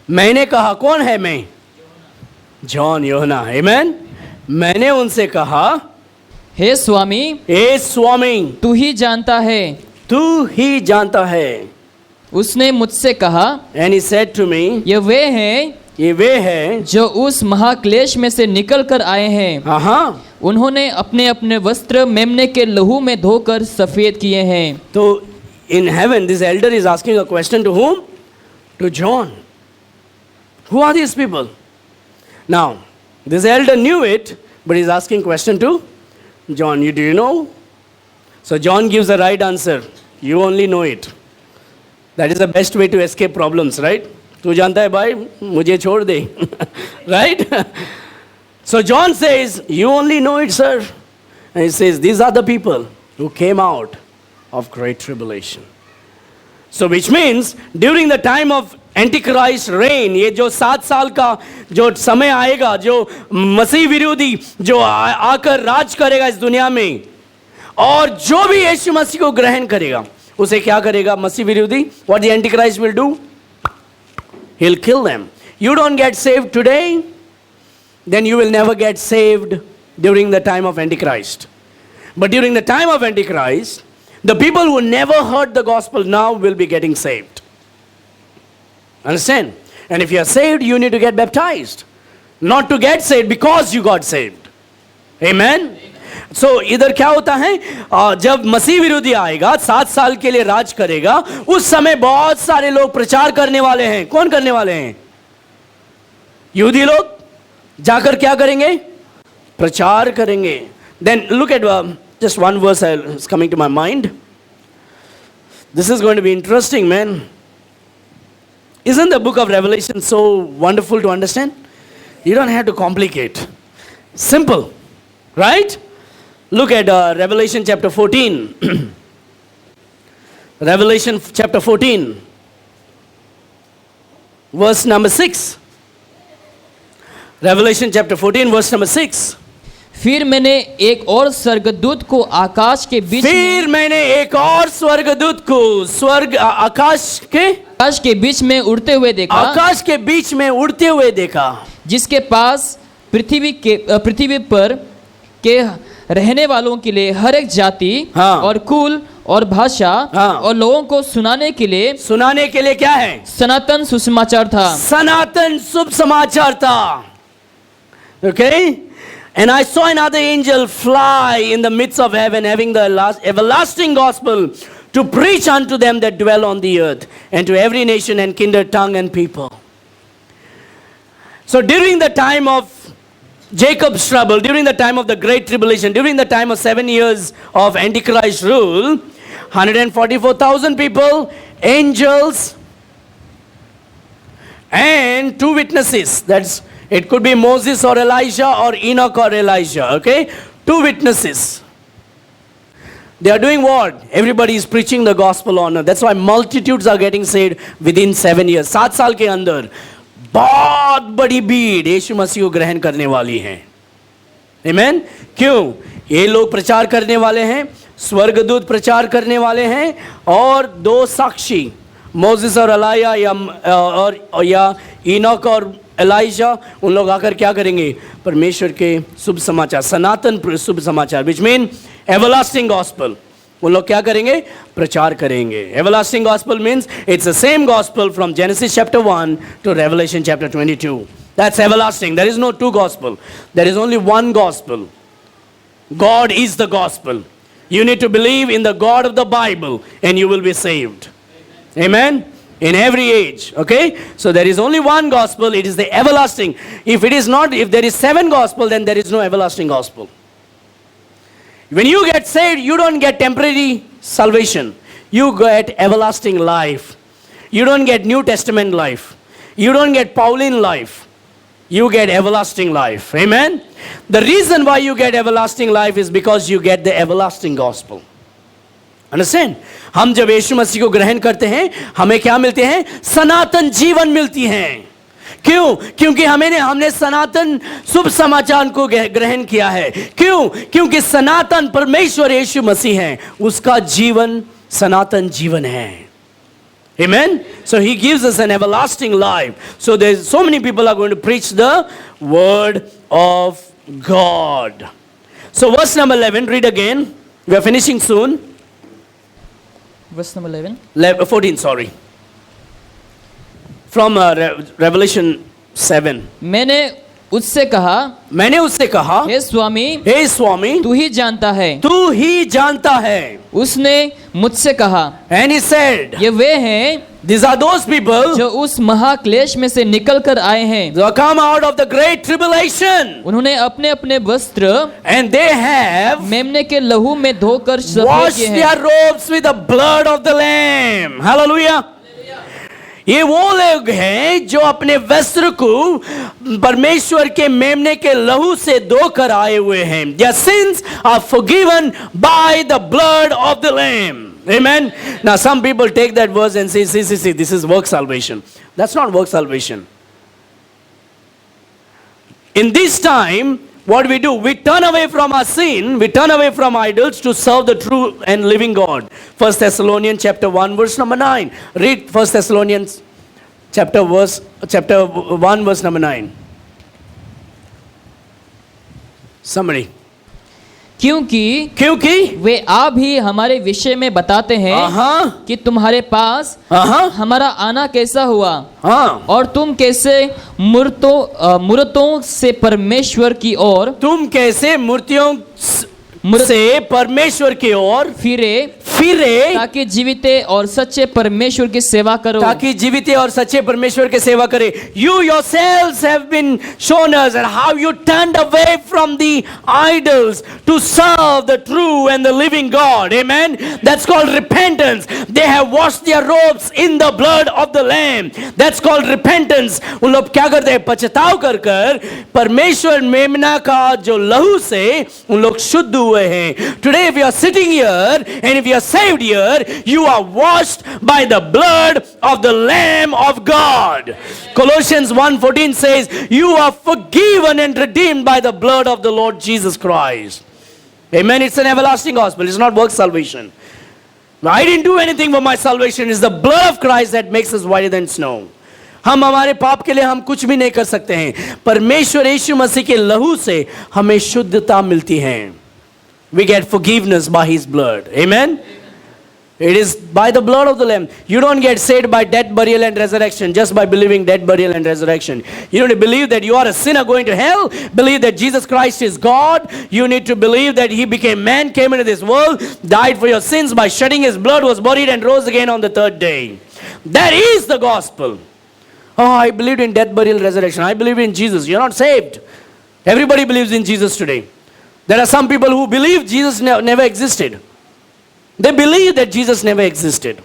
मैंने कहा. कौन है मैं? John, यूहन्ना. Amen. मैंने उनसे कहा. हे स्वामी. हे स्वामी. तू ही जानता है. तू ही जानता है. उसने मुझसे कहा. And he said to me. ये वे हैं जो उस महाक्लेश में से निकल कर आए हैं. उन्होंने अपने अपने वस्त्र मेमने के लहू में धोकर सफेद किए हैं. तो in heaven this elder is asking a question to whom? To John. Who are these people? Now this elder knew it, but he's asking question to John. Do you know? So John gives the right answer. You only know it. That is the best way to escape problems, right? तू जानता है भाई, मुझे छोड़ दे. Right? So John says, you only know it, sir. And he says, these are the people who came out of great tribulation. So which means, during the time of Antichrist reign, ये जो 7 साल का जो समय आएगा, जो मसीह विरोधी जो आकर राज करेगा इस दुनिया में, और जो भी यीशु मसीह को ग्रहण करेगा, उसे क्या करेगा मसीह विरोधी? What the Antichrist will do? He'll kill them. You don't get saved today, then you will never get saved during the time of Antichrist. But during the time of Antichrist, the people who never heard the gospel now will be getting saved. Understand? And if you are saved, you need to get baptized. Not to get saved because you got saved. Amen? So इधर क्या होता है? जब मसीह विरोधी आएगा 7 साल के लिए राज करेगा, उस समय बहुत सारे लोग प्रचार करने वाले हैं. कौन करने वाले हैं? यहूदी लोग जाकर क्या करेंगे? प्रचार करेंगे. Then look at just one verse is coming to my mind. This is going to be interesting, man. Isn't the book of Revelation so wonderful to understand? You don't have to complicate. Simple, right? Look at Revelation chapter 14. Revelation chapter 14, verse number 6. Revelation chapter 14 verse number 6. फिर मैंने एक और स्वर्गदूत को आकाश के बीच में फिर मैंने एक और स्वर्गदूत को आकाश के उड़ते हुए देखा, आकाश के बीच में उड़ते हुए देखा, जिसके पास पृथ्वी पर के रहने वालों के लिए हर एक जाति हाँ। और कुल और भाषा हाँ। और लोगों को सुनाने के लिए क्या है? सनातन सुसमाचार था। सनातन शुभ समाचार था। Okay? And I saw another angel fly in the midst of heaven, having the everlasting gospel to preach unto them that dwell on the earth, and to every nation and kindred, tongue and people. So during the time of Jacob's trouble, during the time of the great tribulation, during the time of 7 years of Antichrist rule, 144,000 people, angels, and 2 witnesses. It could be Moses or Elijah or Enoch or Elijah. Okay? 2 witnesses. They are doing what? Everybody is preaching the gospel on earth. That's why multitudes are getting saved within 7 years. 7 साल के अंदर बहुत बड़ी भीड़ यीशु मसीह को ग्रहण करने वाली है। Amen? क्यों? ये लोग प्रचार करने वाले हैं, स्वर्गदूत प्रचार करने वाले हैं, और 2 साक्षी मोसेस और एलिया या इनोक और एलाइजा, उन लोग आकर क्या करेंगे? परमेश्वर के शुभ समाचार, सनातन शुभ समाचार, विच मीन एवरलास्टिंग गॉस्पल, उन लोग क्या करेंगे? प्रचार करेंगे। Everlasting gospel means it's the same gospel from genesis chapter 1 to Revelation chapter 22. That's everlasting. There is no 2 gospel. There is only one gospel. God is the gospel. You need to believe in the God of the Bible and you will be saved. Amen? In every age. Okay? So there is only one gospel. It is the everlasting. If there is 7 gospel, then there is no everlasting gospel. When you get saved, you don't get temporary salvation. You get everlasting life. You don't get New Testament life. You don't get Pauline life. You get everlasting life. Amen? The reason why you get everlasting life is because you get the everlasting gospel. Understand? हम जब यीशु मसीह को ग्रहण करते हैं, हमें क्या मिलते हैं? सनातन जीवन मिलती हैं। क्यों? क्योंकि हमने सनातन शुभ समाचार को ग्रहण किया है। क्यों? क्योंकि सनातन परमेश्वर यीशु मसीह है, उसका जीवन सनातन जीवन है। Amen? So he gives us an everlasting life. So there's so many people are going to preach the word of God. So verse number 11, read again. We are finishing soon. Verse number 11. 14, sorry. From Revelation 7. मैंने उससे कहा, हे स्वामी, तू ही जानता है। उसने मुझसे कहा, and he said, ये वे हैं, these are those people जो उस महाक्लेश में से निकल कर आए हैं, who come out of the great tribulation, उन्होंने अपने अपने वस्त्र and they have मेमने के लहू में धोकर सफेद washed किए their हैं। robes with the blood of the lamb. Hallelujah. ये वो लोग हैं जो अपने वस्त्र को परमेश्वर के मेमने के लहू से धोकर आए हुए हैं। Their sins are forgiven by the blood of the lamb. Amen. Now some people take that verse and say, see, this is work salvation. That's not work salvation. In this time, what we do, we turn away from our sin, we turn away from idols to serve the true and living God. 1 Thessalonians chapter 1 verse number 9. Read 1 Thessalonians chapter 1 verse number 9. Somebody. क्योंकि वे आप ही हमारे विषय में बताते हैं कि तुम्हारे पास हमारा आना कैसा हुआ, और तुम कैसे मूर्तों से परमेश्वर की ओर, तुम कैसे मूर्तियों से परमेश्वर की ओर फिरे, ताकि जीवित और सच्चे परमेश्वर की सेवा करो, You yourselves have been shown us and how you turned away from the idols to serve the true and the living God. Amen. That's called repentance. They have washed their robes in the blood of the Lamb. That's called repentance. उन लोग क्या करते हैं? पछताव कर परमेश्वर मेमना का जो लहू से उन लोग शुद्ध हुए हैं. Today if you are sitting here and if you are saved here, you are washed by the blood of the Lamb of God. Colossians 1:14 says, you are forgiven and redeemed by the blood of the Lord Jesus Christ. Amen. It's an everlasting gospel. It's not work salvation. I didn't do anything for my salvation. It's the blood of Christ that makes us whiter than snow. हम हमारे पाप के लिए हम कुछ भी नहीं कर सकते हैं. परमेश्वर यीशु मसीह के लहू से हमें शुद्धता मिलती है. We get forgiveness by His blood. Amen. It is by the blood of the Lamb. You don't get saved by death, burial and resurrection just by believing death, burial and resurrection. You need to believe that you are a sinner going to hell. Believe that Jesus Christ is God. You need to believe that He became man, came into this world, died for your sins by shedding His blood, was buried and rose again on the third day. That is the gospel. Oh, I believed in death, burial, resurrection. I believe in Jesus. You're not saved. Everybody believes in Jesus today. There are some people who believe Jesus never existed. They believe that Jesus never existed.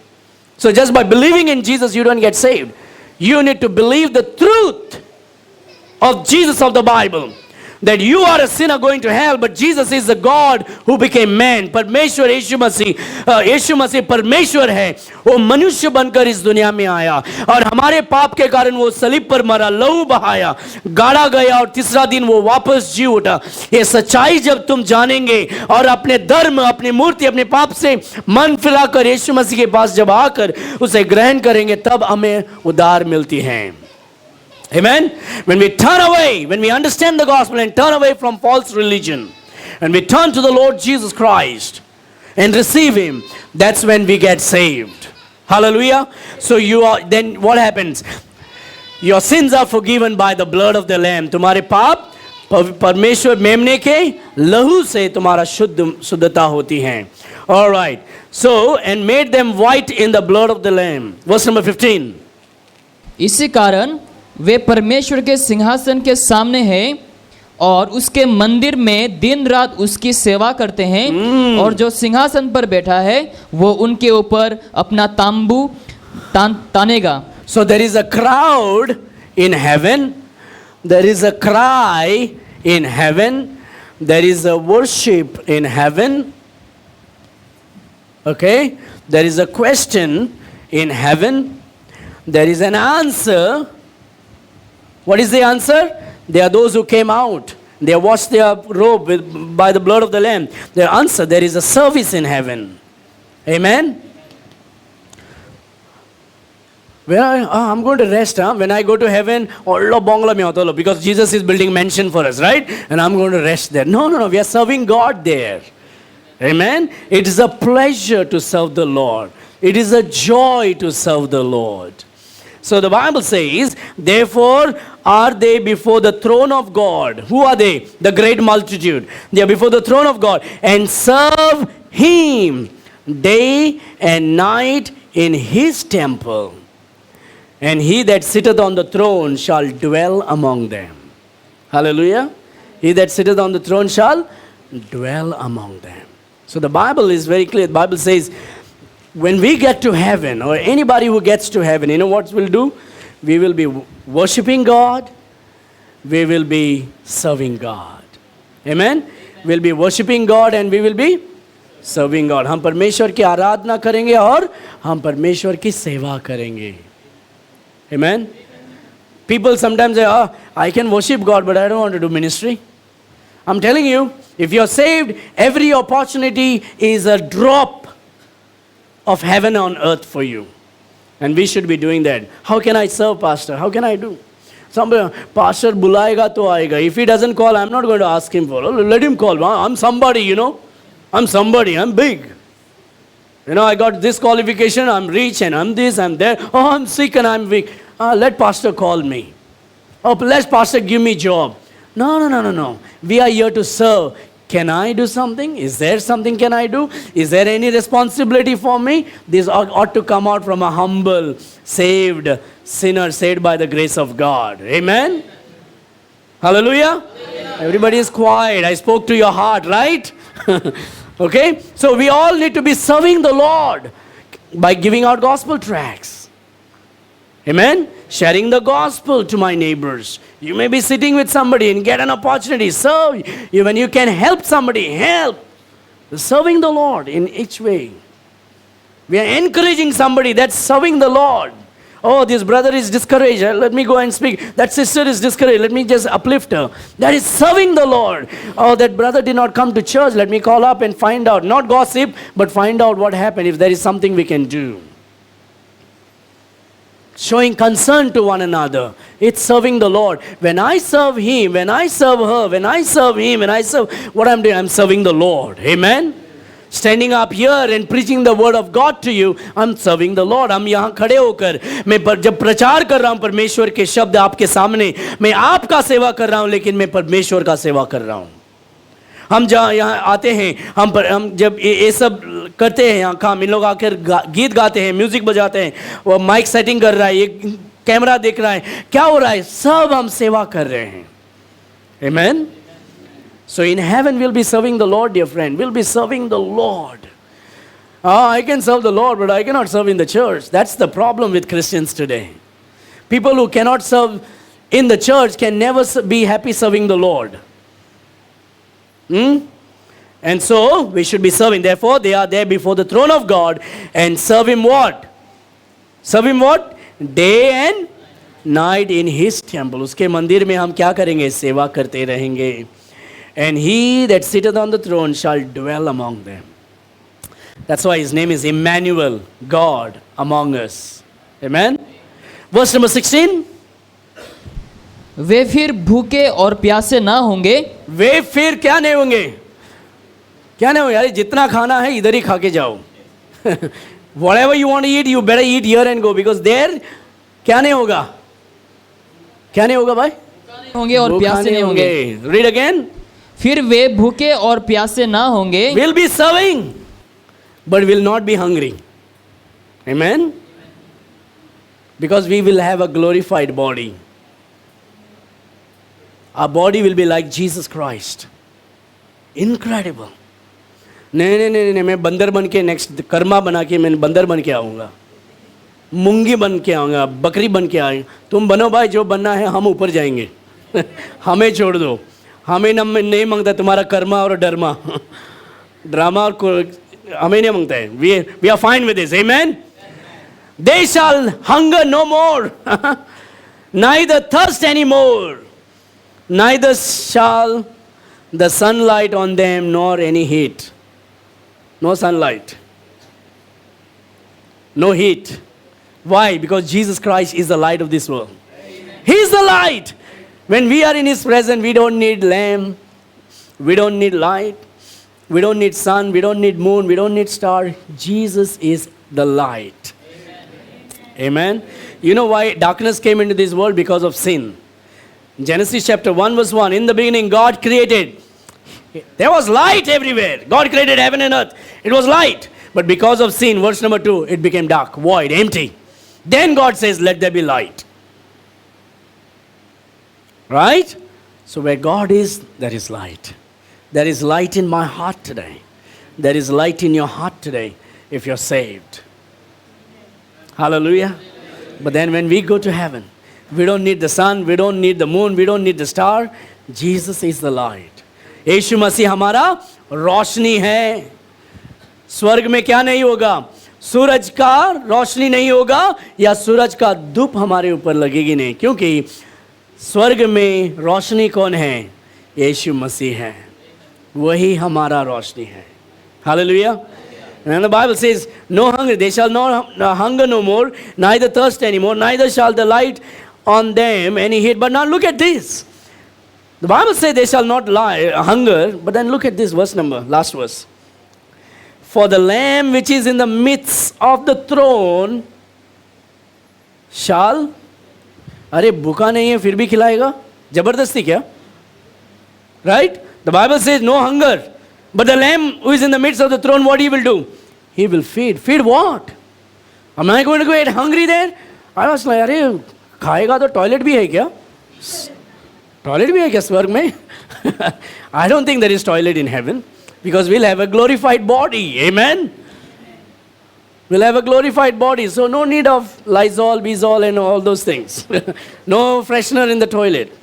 So just by believing in Jesus, you don't get saved. You need to believe the truth of Jesus of the Bible. That you are a sinner going to hell, but Jesus is the God who became man. परमेश्वर यीशु मसीह परमेश्वर है. वो मनुष्य बनकर इस दुनिया में आया और हमारे पाप के कारण वो सलीब पर मरा, लहू बहाया, गाड़ा गया और तीसरा दिन वो वापस जी उठा. ये सच्चाई जब तुम जानेंगे और अपने धर्म, अपनी मूर्ति, अपने पाप से मन फिराकर यीशु मसीह के पास जब आकर उसे ग्रहण करेंगे, तब हमें उद्धार मिलती है. Amen. When we turn away, when we understand the gospel and turn away from false religion, and we turn to the Lord Jesus Christ and receive Him, that's when we get saved. Hallelujah. So then what happens? Your sins are forgiven by the blood of the Lamb. तुम्हारे पाप परमेश्वर मेमने के लहू से तुम्हारा शुद्धता होती है. All right. So, and made them white in the blood of the Lamb. Verse number 15. इसी कारण वे परमेश्वर के सिंहासन के सामने हैं और उसके मंदिर में दिन रात उसकी सेवा करते हैं और जो सिंहासन पर बैठा है वो उनके ऊपर अपना तांबू तानेगा. So there is a crowd in heaven, there is a cry in heaven, there is a worship in heaven. Okay, there is a question in heaven, there is an answer. What is the answer? They are those who came out. They washed their robe by the blood of the Lamb. Their answer, there is a service in heaven. Amen? I'm going to rest. When I go to heaven, because Jesus is building mansion for us, right? And I'm going to rest there. No. We are serving God there. Amen? It is a pleasure to serve the Lord. It is a joy to serve the Lord. So the Bible says, therefore are they before the throne of God. Who are they? The great multitude. They are before the throne of God and serve Him day and night in His temple. And He that sitteth on the throne shall dwell among them. Hallelujah. He that sitteth on the throne shall dwell among them. So the Bible is very clear. The Bible says, when we get to heaven, or anybody who gets to heaven, you know what we'll do? We will be worshiping God. We will be serving God. Amen? We'll be worshiping God and we will be serving God. हम परमेश्वर की आराधना करेंगे और हम परमेश्वर की सेवा करेंगे. Amen? People sometimes say, I can worship God, but I don't want to do ministry. I'm telling you, if you're saved, every opportunity is a drop of heaven on earth for you. And we should be doing that. How can I serve, Pastor? How can I do? Somebody, Pastor bulayega to aayega. If he doesn't call, I'm not going to ask him for. Let him call. I'm somebody, you know. I'm somebody. I'm big. You know, I got this qualification. I'm rich and I'm this, I'm that. Oh, I'm sick and I'm weak. Let Pastor call me. Oh, let Pastor give me job. No. We are here to serve. Can I do something? Is there something can I do? Is there any responsibility for me? This ought to come out from a humble, saved sinner, saved by the grace of God. Amen? Hallelujah? Everybody is quiet. I spoke to your heart, right? Okay? So we all need to be serving the Lord by giving out gospel tracts. Amen? Sharing the gospel to my neighbors. You may be sitting with somebody and get an opportunity. Serve. When you can help somebody, help. Serving the Lord in each way. We are encouraging somebody. That's serving the Lord. Oh, this brother is discouraged. Let me go and speak. That sister is discouraged. Let me just uplift her. That is serving the Lord. Oh, that brother did not come to church. Let me call up and find out. Not gossip, but find out what happened, if there is something we can do. Showing concern to one another. It's serving the Lord. When I serve him, when I serve her, when I serve him, when I serve, what I'm doing, I'm serving the Lord. Amen. Standing up here and preaching the word of God to you, I'm serving the Lord. हम यहाँ खड़े होकर मैं जब प्रचार कर रहा हूँ परमेश्वर के शब्द आपके सामने, मैं आपका सेवा कर रहा हूँ, लेकिन मैं परमेश्वर का सेवा कर रहा हूँ. हम जहाँ यहाँ आते हैं, हम जब ये सब करते हैं, यहाँ काम इन लोग आकर गीत गाते हैं, म्यूजिक बजाते हैं, वो माइक सेटिंग कर रहा है, ये कैमरा देख रहा है, क्या हो रहा है, सब हम सेवा कर रहे हैं. Amen. So in heaven we'll be serving the Lord, dear friend. We'll be serving the Lord. I can serve the Lord, but I cannot serve in the church. That's the problem with Christians today. People who cannot serve in the church can never be happy serving the Lord. And so we should be serving. Therefore, they are there before the throne of God and serve him what? Serve him what? Day and night in his temple. उसके मंदिर में हम क्या करेंगे? सेवा करते रहेंगे. And he that sitteth on the throne shall dwell among them. That's why his name is Emmanuel, God among us. Amen. Verse number 16. वे फिर भूखे और प्यासे ना होंगे. वे फिर क्या नहीं होंगे? क्या नहीं होंगे? यार जितना खाना है इधर ही खा के जाओ. Whatever you want to eat, you better eat here and go, because there क्या नहीं होगा? क्या नहीं होगा भाई? होंगे और प्यासे नहीं होंगे. Read again. फिर वे भूखे और प्यासे ना होंगे. Will be serving, but will not be hungry. Amen. Because we will have a glorified body. Our body will be like Jesus Christ. Incredible. नहीं, मैं बंदर बन के नेक्स्ट कर्मा बना के मैं बंदर बन के आऊँगा, मूंगी बन के आऊँगा, बकरी बन के आएंगे. तुम बनो भाई, जो बनना है, हम ऊपर जाएंगे. हमें छोड़ दो. हमें नहीं मांगता तुम्हारा कर्मा और डरमा ड्रामा और हमें नहीं मांगता है. We are fine with this. Amen. They shall hunger no more, neither thirst anymore, neither shall the sunlight on them nor any heat. No sunlight, no heat. Why? Because Jesus Christ is the light of this world. He is the light. When we are in his presence, we don't need lamp, we don't need light, we don't need sun, we don't need moon, we don't need star. Jesus is the light. Amen. You know why darkness came into this world? Because of sin. Genesis chapter 1 verse 1. In the beginning God created. There was light everywhere. God created heaven and earth. It was light. But because of sin, verse number 2, it became dark, void, empty. Then God says, let there be light. Right? So where God is, there is light. There is light in my heart today. There is light in your heart today if you're saved. Hallelujah. But then when we go to heaven, we don't need the sun, we don't need the moon, we don't need the star. Jesus is the light. यीशु मसीह हमारा रोशनी है. स्वर्ग में क्या नहीं होगा? सूरज का रोशनी नहीं होगा, या सूरज का धूप हमारे ऊपर लगेगी नहीं, क्योंकि स्वर्ग में रोशनी कौन है? यीशु मसीह है. वही हमारा रोशनी है. Hallelujah. And the Bible says, no hunger, they shall not hunger no more, neither thirst anymore, neither shall the light on them any heat. But now look at this. The Bible says they shall not hunger, but then look at this verse number, last verse. For the Lamb which is in the midst of the throne shall, अरे भूखा नहीं है फिर भी खिलाएगा, जबरदस्ती क्या? Right? The Bible says no hunger, but the Lamb who is in the midst of the throne, what he will do? He will feed. Feed what? Am I going to get hungry there? I was like, अरे खाएगा तो toilet भी है क्या? Toilet भी है क्या स्वर्ग में? I don't think there is toilet in heaven, because we'll have a glorified body. Amen. We'll have a glorified body, so no need of Lysol, Bizol and all those things. No freshener in the toilet.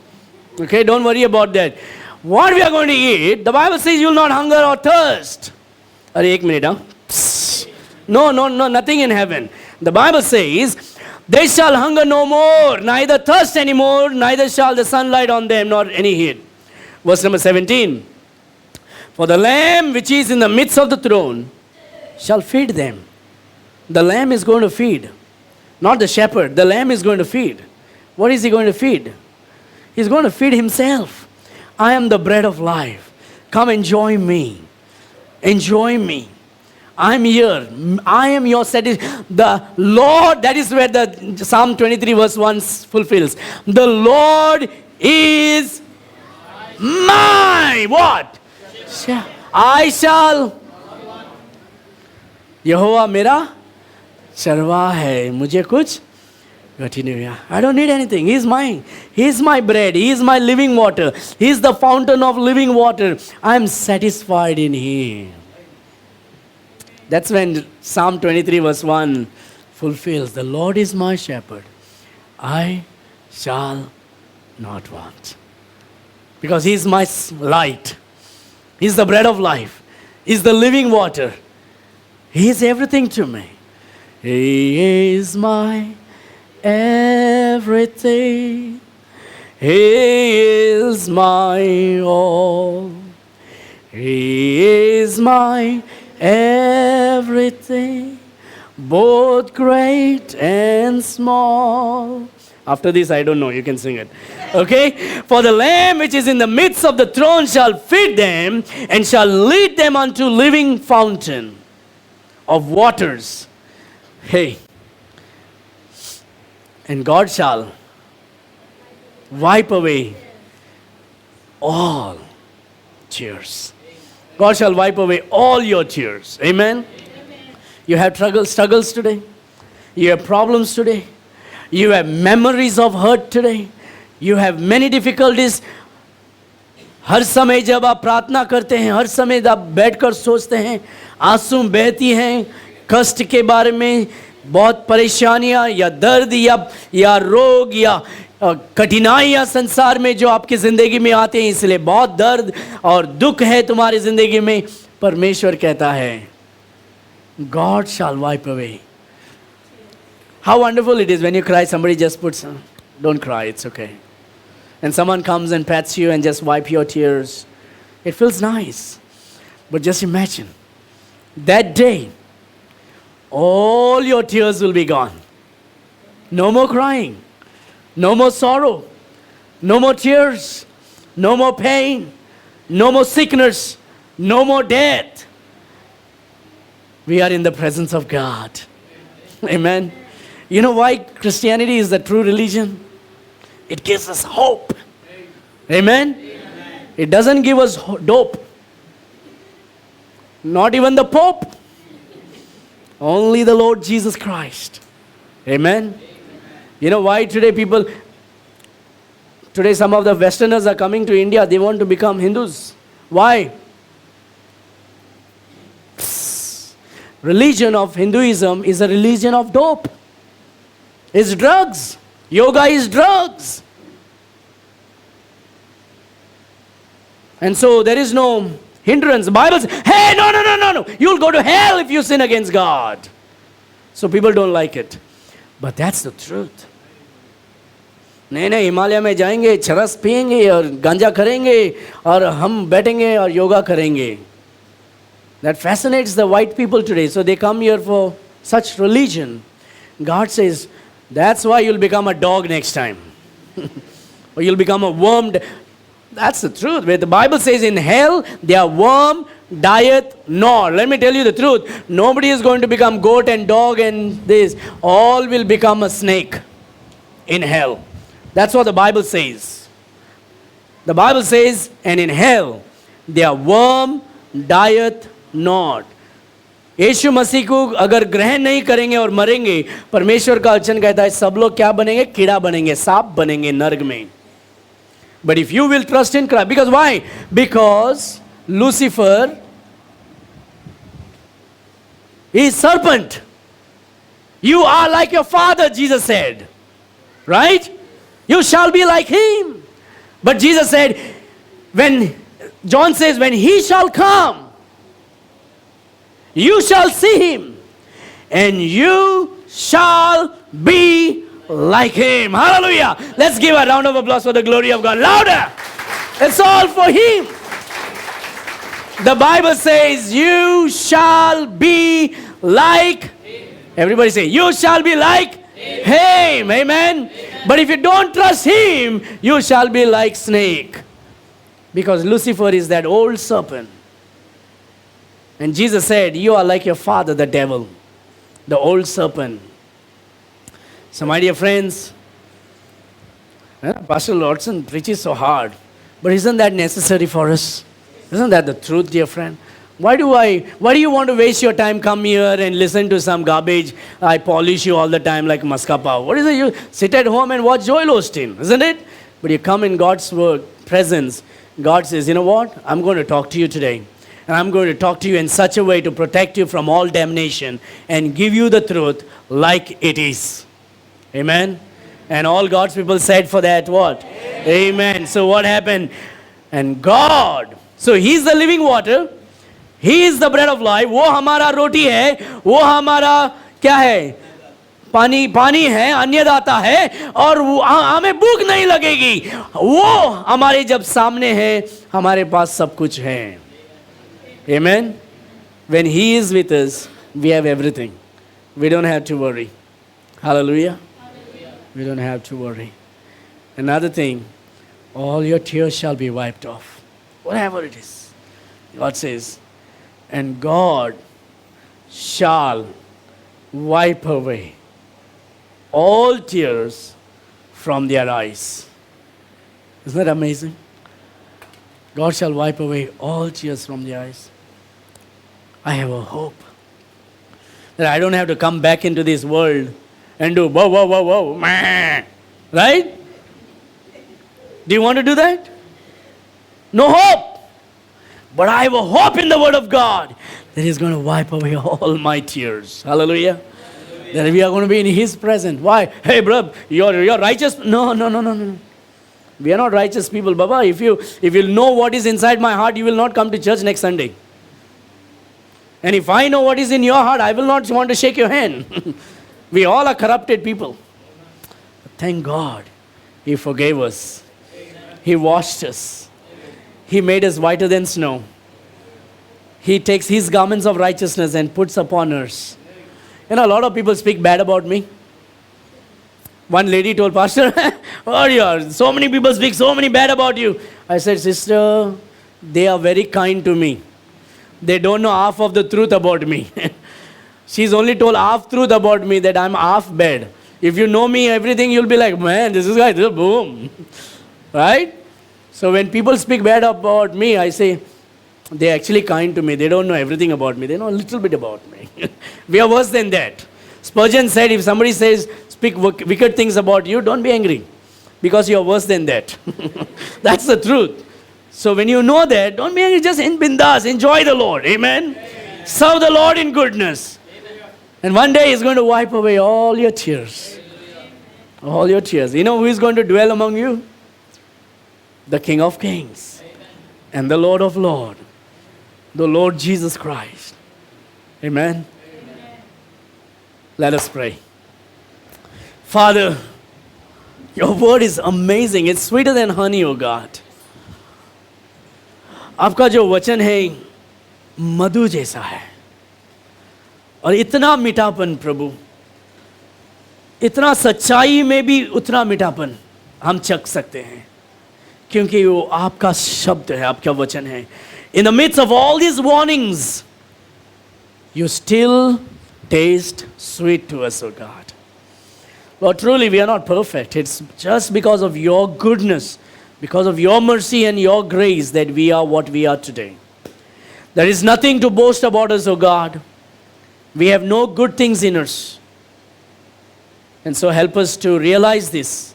Okay, don't worry about that. What we are going to eat, the Bible says you will not hunger or thirst. अरे एक minute, हाँ. No, nothing in heaven. The Bible says, they shall hunger no more, neither thirst anymore, neither shall the sunlight on them, nor any heat. Verse number 17. For the Lamb which is in the midst of the throne shall feed them. The Lamb is going to feed. Not the shepherd. The Lamb is going to feed. What is he going to feed? He's going to feed himself. I am the bread of life. Come enjoy me. Enjoy me. I'm here. I am your satisfaction. The Lord, that is where the Psalm 23 verse 1 fulfills. The Lord is my what? I shall. यहोवा मेरा चरवाहा है, मुझे कुछ घटी नहीं हुआ. I don't need anything. He is mine. He is my bread. He is my living water. He is the fountain of living water. I am satisfied in Him. That's when Psalm 23 verse 1 fulfills. The Lord is my shepherd. I shall not want. Because He is my light. He is the bread of life. He is the living water. He is everything to me. He is my everything. He is my all. He is my everything, both great and small. After this, I don't know, you can sing it. Okay? For the Lamb which is in the midst of the throne shall feed them and shall lead them unto living fountain of waters. Hey. And God shall wipe away all tears. God shall wipe away all your tears. Amen? You have struggles today. You have problems today. You have memories of hurt today. You have many difficulties. हर समय जब आप प्रार्थना करते हैं, हर समय जब आप बैठकर सोचते हैं, आंसू बहती हैं कष्ट के बारे में, बहुत परेशानियां या दर्द या रोग या कठिनाइयां संसार में जो आपकी ज़िंदगी में आते हैं, इसलिए बहुत दर्द और दुख है तुम्हारी ज़िंदगी में. परमेश्वर कहता है God shall wipe away. How wonderful it is when you cry, somebody just puts, don't cry, it's okay. And someone comes and pats you and just wipe your tears. It feels nice. But just imagine, that day, all your tears will be gone. No more crying. No more sorrow. No more tears. No more pain. No more sickness. No more death. We are in the presence of God. Amen. You know why Christianity is the true religion? It gives us hope. Amen. It doesn't give us dope. Not even the Pope. Only the Lord Jesus Christ. Amen. You know why today some of the Westerners are coming to India, they want to become Hindus. Why? Religion of Hinduism is a religion of dope. It's drugs. Yoga is drugs. And so there is no hindrance. The Bible says, hey, no. You'll go to hell if you sin against God. So people don't like it. But that's the truth. नहीं हिमालय में जाएंगे, चरस पिएंगे और गांजा करेंगे और हम बैठेंगे और योगा करेंगे. That fascinates the white people today. So they come here for such religion. God says, that's why you'll become a dog next time. Or you'll become a worm. That's the truth. Where the Bible says in hell, their worm dieth not. Let me tell you the truth. Nobody is going to become goat and dog and this. All will become a snake in hell. That's what the Bible says. The Bible says, and in hell, their worm dieth not. यीशु मसीह को अगर ग्रहण नहीं करेंगे और मरेंगे, परमेश्वर का वचन कहता है सब लोग क्या बनेंगे? कीड़ा बनेंगे, सांप बनेंगे नरक में. But if you will trust in Christ, because why? Because Lucifer is serpent. You are like your father, Jesus said. Right? You shall be like him. But Jesus said, when John says, when he shall come, you shall see him. and you shall be like him. Hallelujah. Let's give a round of applause for the glory of God. Louder. It's all for him. The Bible says, you shall be like, everybody say, you shall be like him. Amen. But if you don't trust him, you shall be like snake. Because Lucifer is that old serpent. And Jesus said, you are like your father, the devil, the old serpent. So my dear friends, Pastor Lordson preaches so hard. But isn't that necessary for us? Isn't that the truth, dear friend? Why do you want to waste your time, come here and listen to some garbage? I polish you all the time like Maskapa. What is it? You sit at home and watch Joel Osteen, isn't it? But you come in God's word, presence. God says, you know what? I'm going to talk to you today. And I'm going to talk to you in such a way to protect you from all damnation and give you the truth like it is. Amen? And all God's people said for that what? Amen. So what happened? And God, so He's the living water. He is the bread of life. वो हमारा रोटी है, वो हमारा क्या है? पानी है, अन्नदाता है, और हमें भूख नहीं लगेगी. वो हमारे जब सामने है, हमारे पास सब कुछ है. Amen. When He is with us, we have everything. We don't have to worry. Hallelujah. We don't have to worry. Another thing, all your tears shall be wiped off. Whatever it is. God says, and God shall wipe away all tears from their eyes. Isn't that amazing? God shall wipe away all tears from their eyes. I have a hope that I don't have to come back into this world and do whoa, whoa, whoa, whoa, meh. Right? Do you want to do that? No hope. But I have a hope in the Word of God that He's going to wipe away all my tears. Hallelujah. That we are going to be in His presence. Why? Hey, bro, you're righteous. No. We are not righteous people, Baba. If you know what is inside my heart, you will not come to church next Sunday. And if I know what is in your heart, I will not want to shake your hand. We all are corrupted people. But thank God, He forgave us. He washed us. He made us whiter than snow. He takes His garments of righteousness and puts upon us. You know, a lot of people speak bad about me. One lady told Pastor, so many people speak so many bad about you. I said, sister, they are very kind to me. They don't know half of the truth about me. She's only told half truth about me, that I'm half bad. If you know me, everything, you'll be like, man, this is guy, boom. Right? So when people speak bad about me, I say, they're actually kind to me. They don't know everything about me. They know a little bit about me. We are worse than that. Spurgeon said, if somebody says, speak wicked things about you, don't be angry. Because you are worse than that. That's the truth. So when you know that, don't be angry. Just in bindas, enjoy the Lord. Amen. Serve the Lord in goodness. And one day He's going to wipe away all your tears. All your tears. You know who is going to dwell among you? The King of Kings and the Lord of Lords, the Lord Jesus Christ. Amen. Let us pray. Father, your word is amazing. It's sweeter than honey, O God. आपका जो वचन है मधु जैसा है और इतना मीठापन प्रभु, इतना सच्चाई में भी उतना मीठापन हम चख सकते हैं क्योंकि वो आपका शब्द है, आपका वचन है. In the midst of all these warnings, you still taste sweet to us, O God. Lord, truly we are not perfect. It's just because of your goodness, because of your mercy and your grace that we are what we are today. There is nothing to boast about us, O God. We have no good things in us. And so help us to realize this.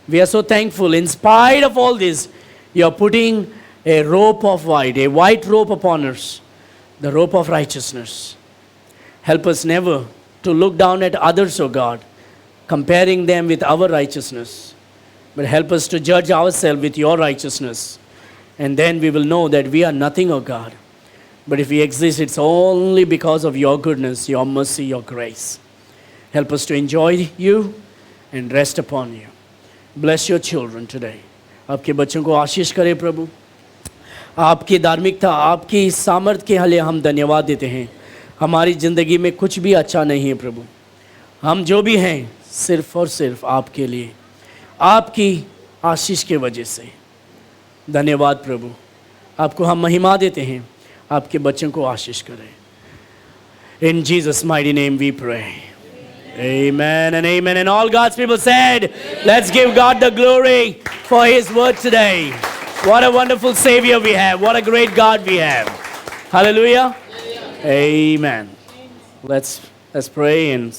We are so thankful. In spite of all this, you are putting a robe of white, a white robe upon us, the robe of righteousness. Help us never to look down at others, O God, comparing them with our righteousness. But help us to judge ourselves with your righteousness. And then we will know that we are nothing, O God. But if we exist, it's only because of your goodness, your mercy, your grace. Help us to enjoy you and rest upon you. Bless your children today. आपके बच्चों को आशीष करे प्रभु. आपकी धार्मिकता, आपकी सामर्थ के लिए हम धन्यवाद देते हैं. हमारी ज़िंदगी में कुछ भी अच्छा नहीं है प्रभु. हम जो भी हैं सिर्फ और सिर्फ आपके लिए, आपकी आशीष के वजह से. धन्यवाद प्रभु. आपको हम महिमा देते हैं. आपके बच्चों को आशीष करें. In Jesus' mighty name we pray. Amen and amen. And all God's people said, let's give God the glory for His word today. What a wonderful Savior we have. What a great God we have. Hallelujah. Amen. Let's pray and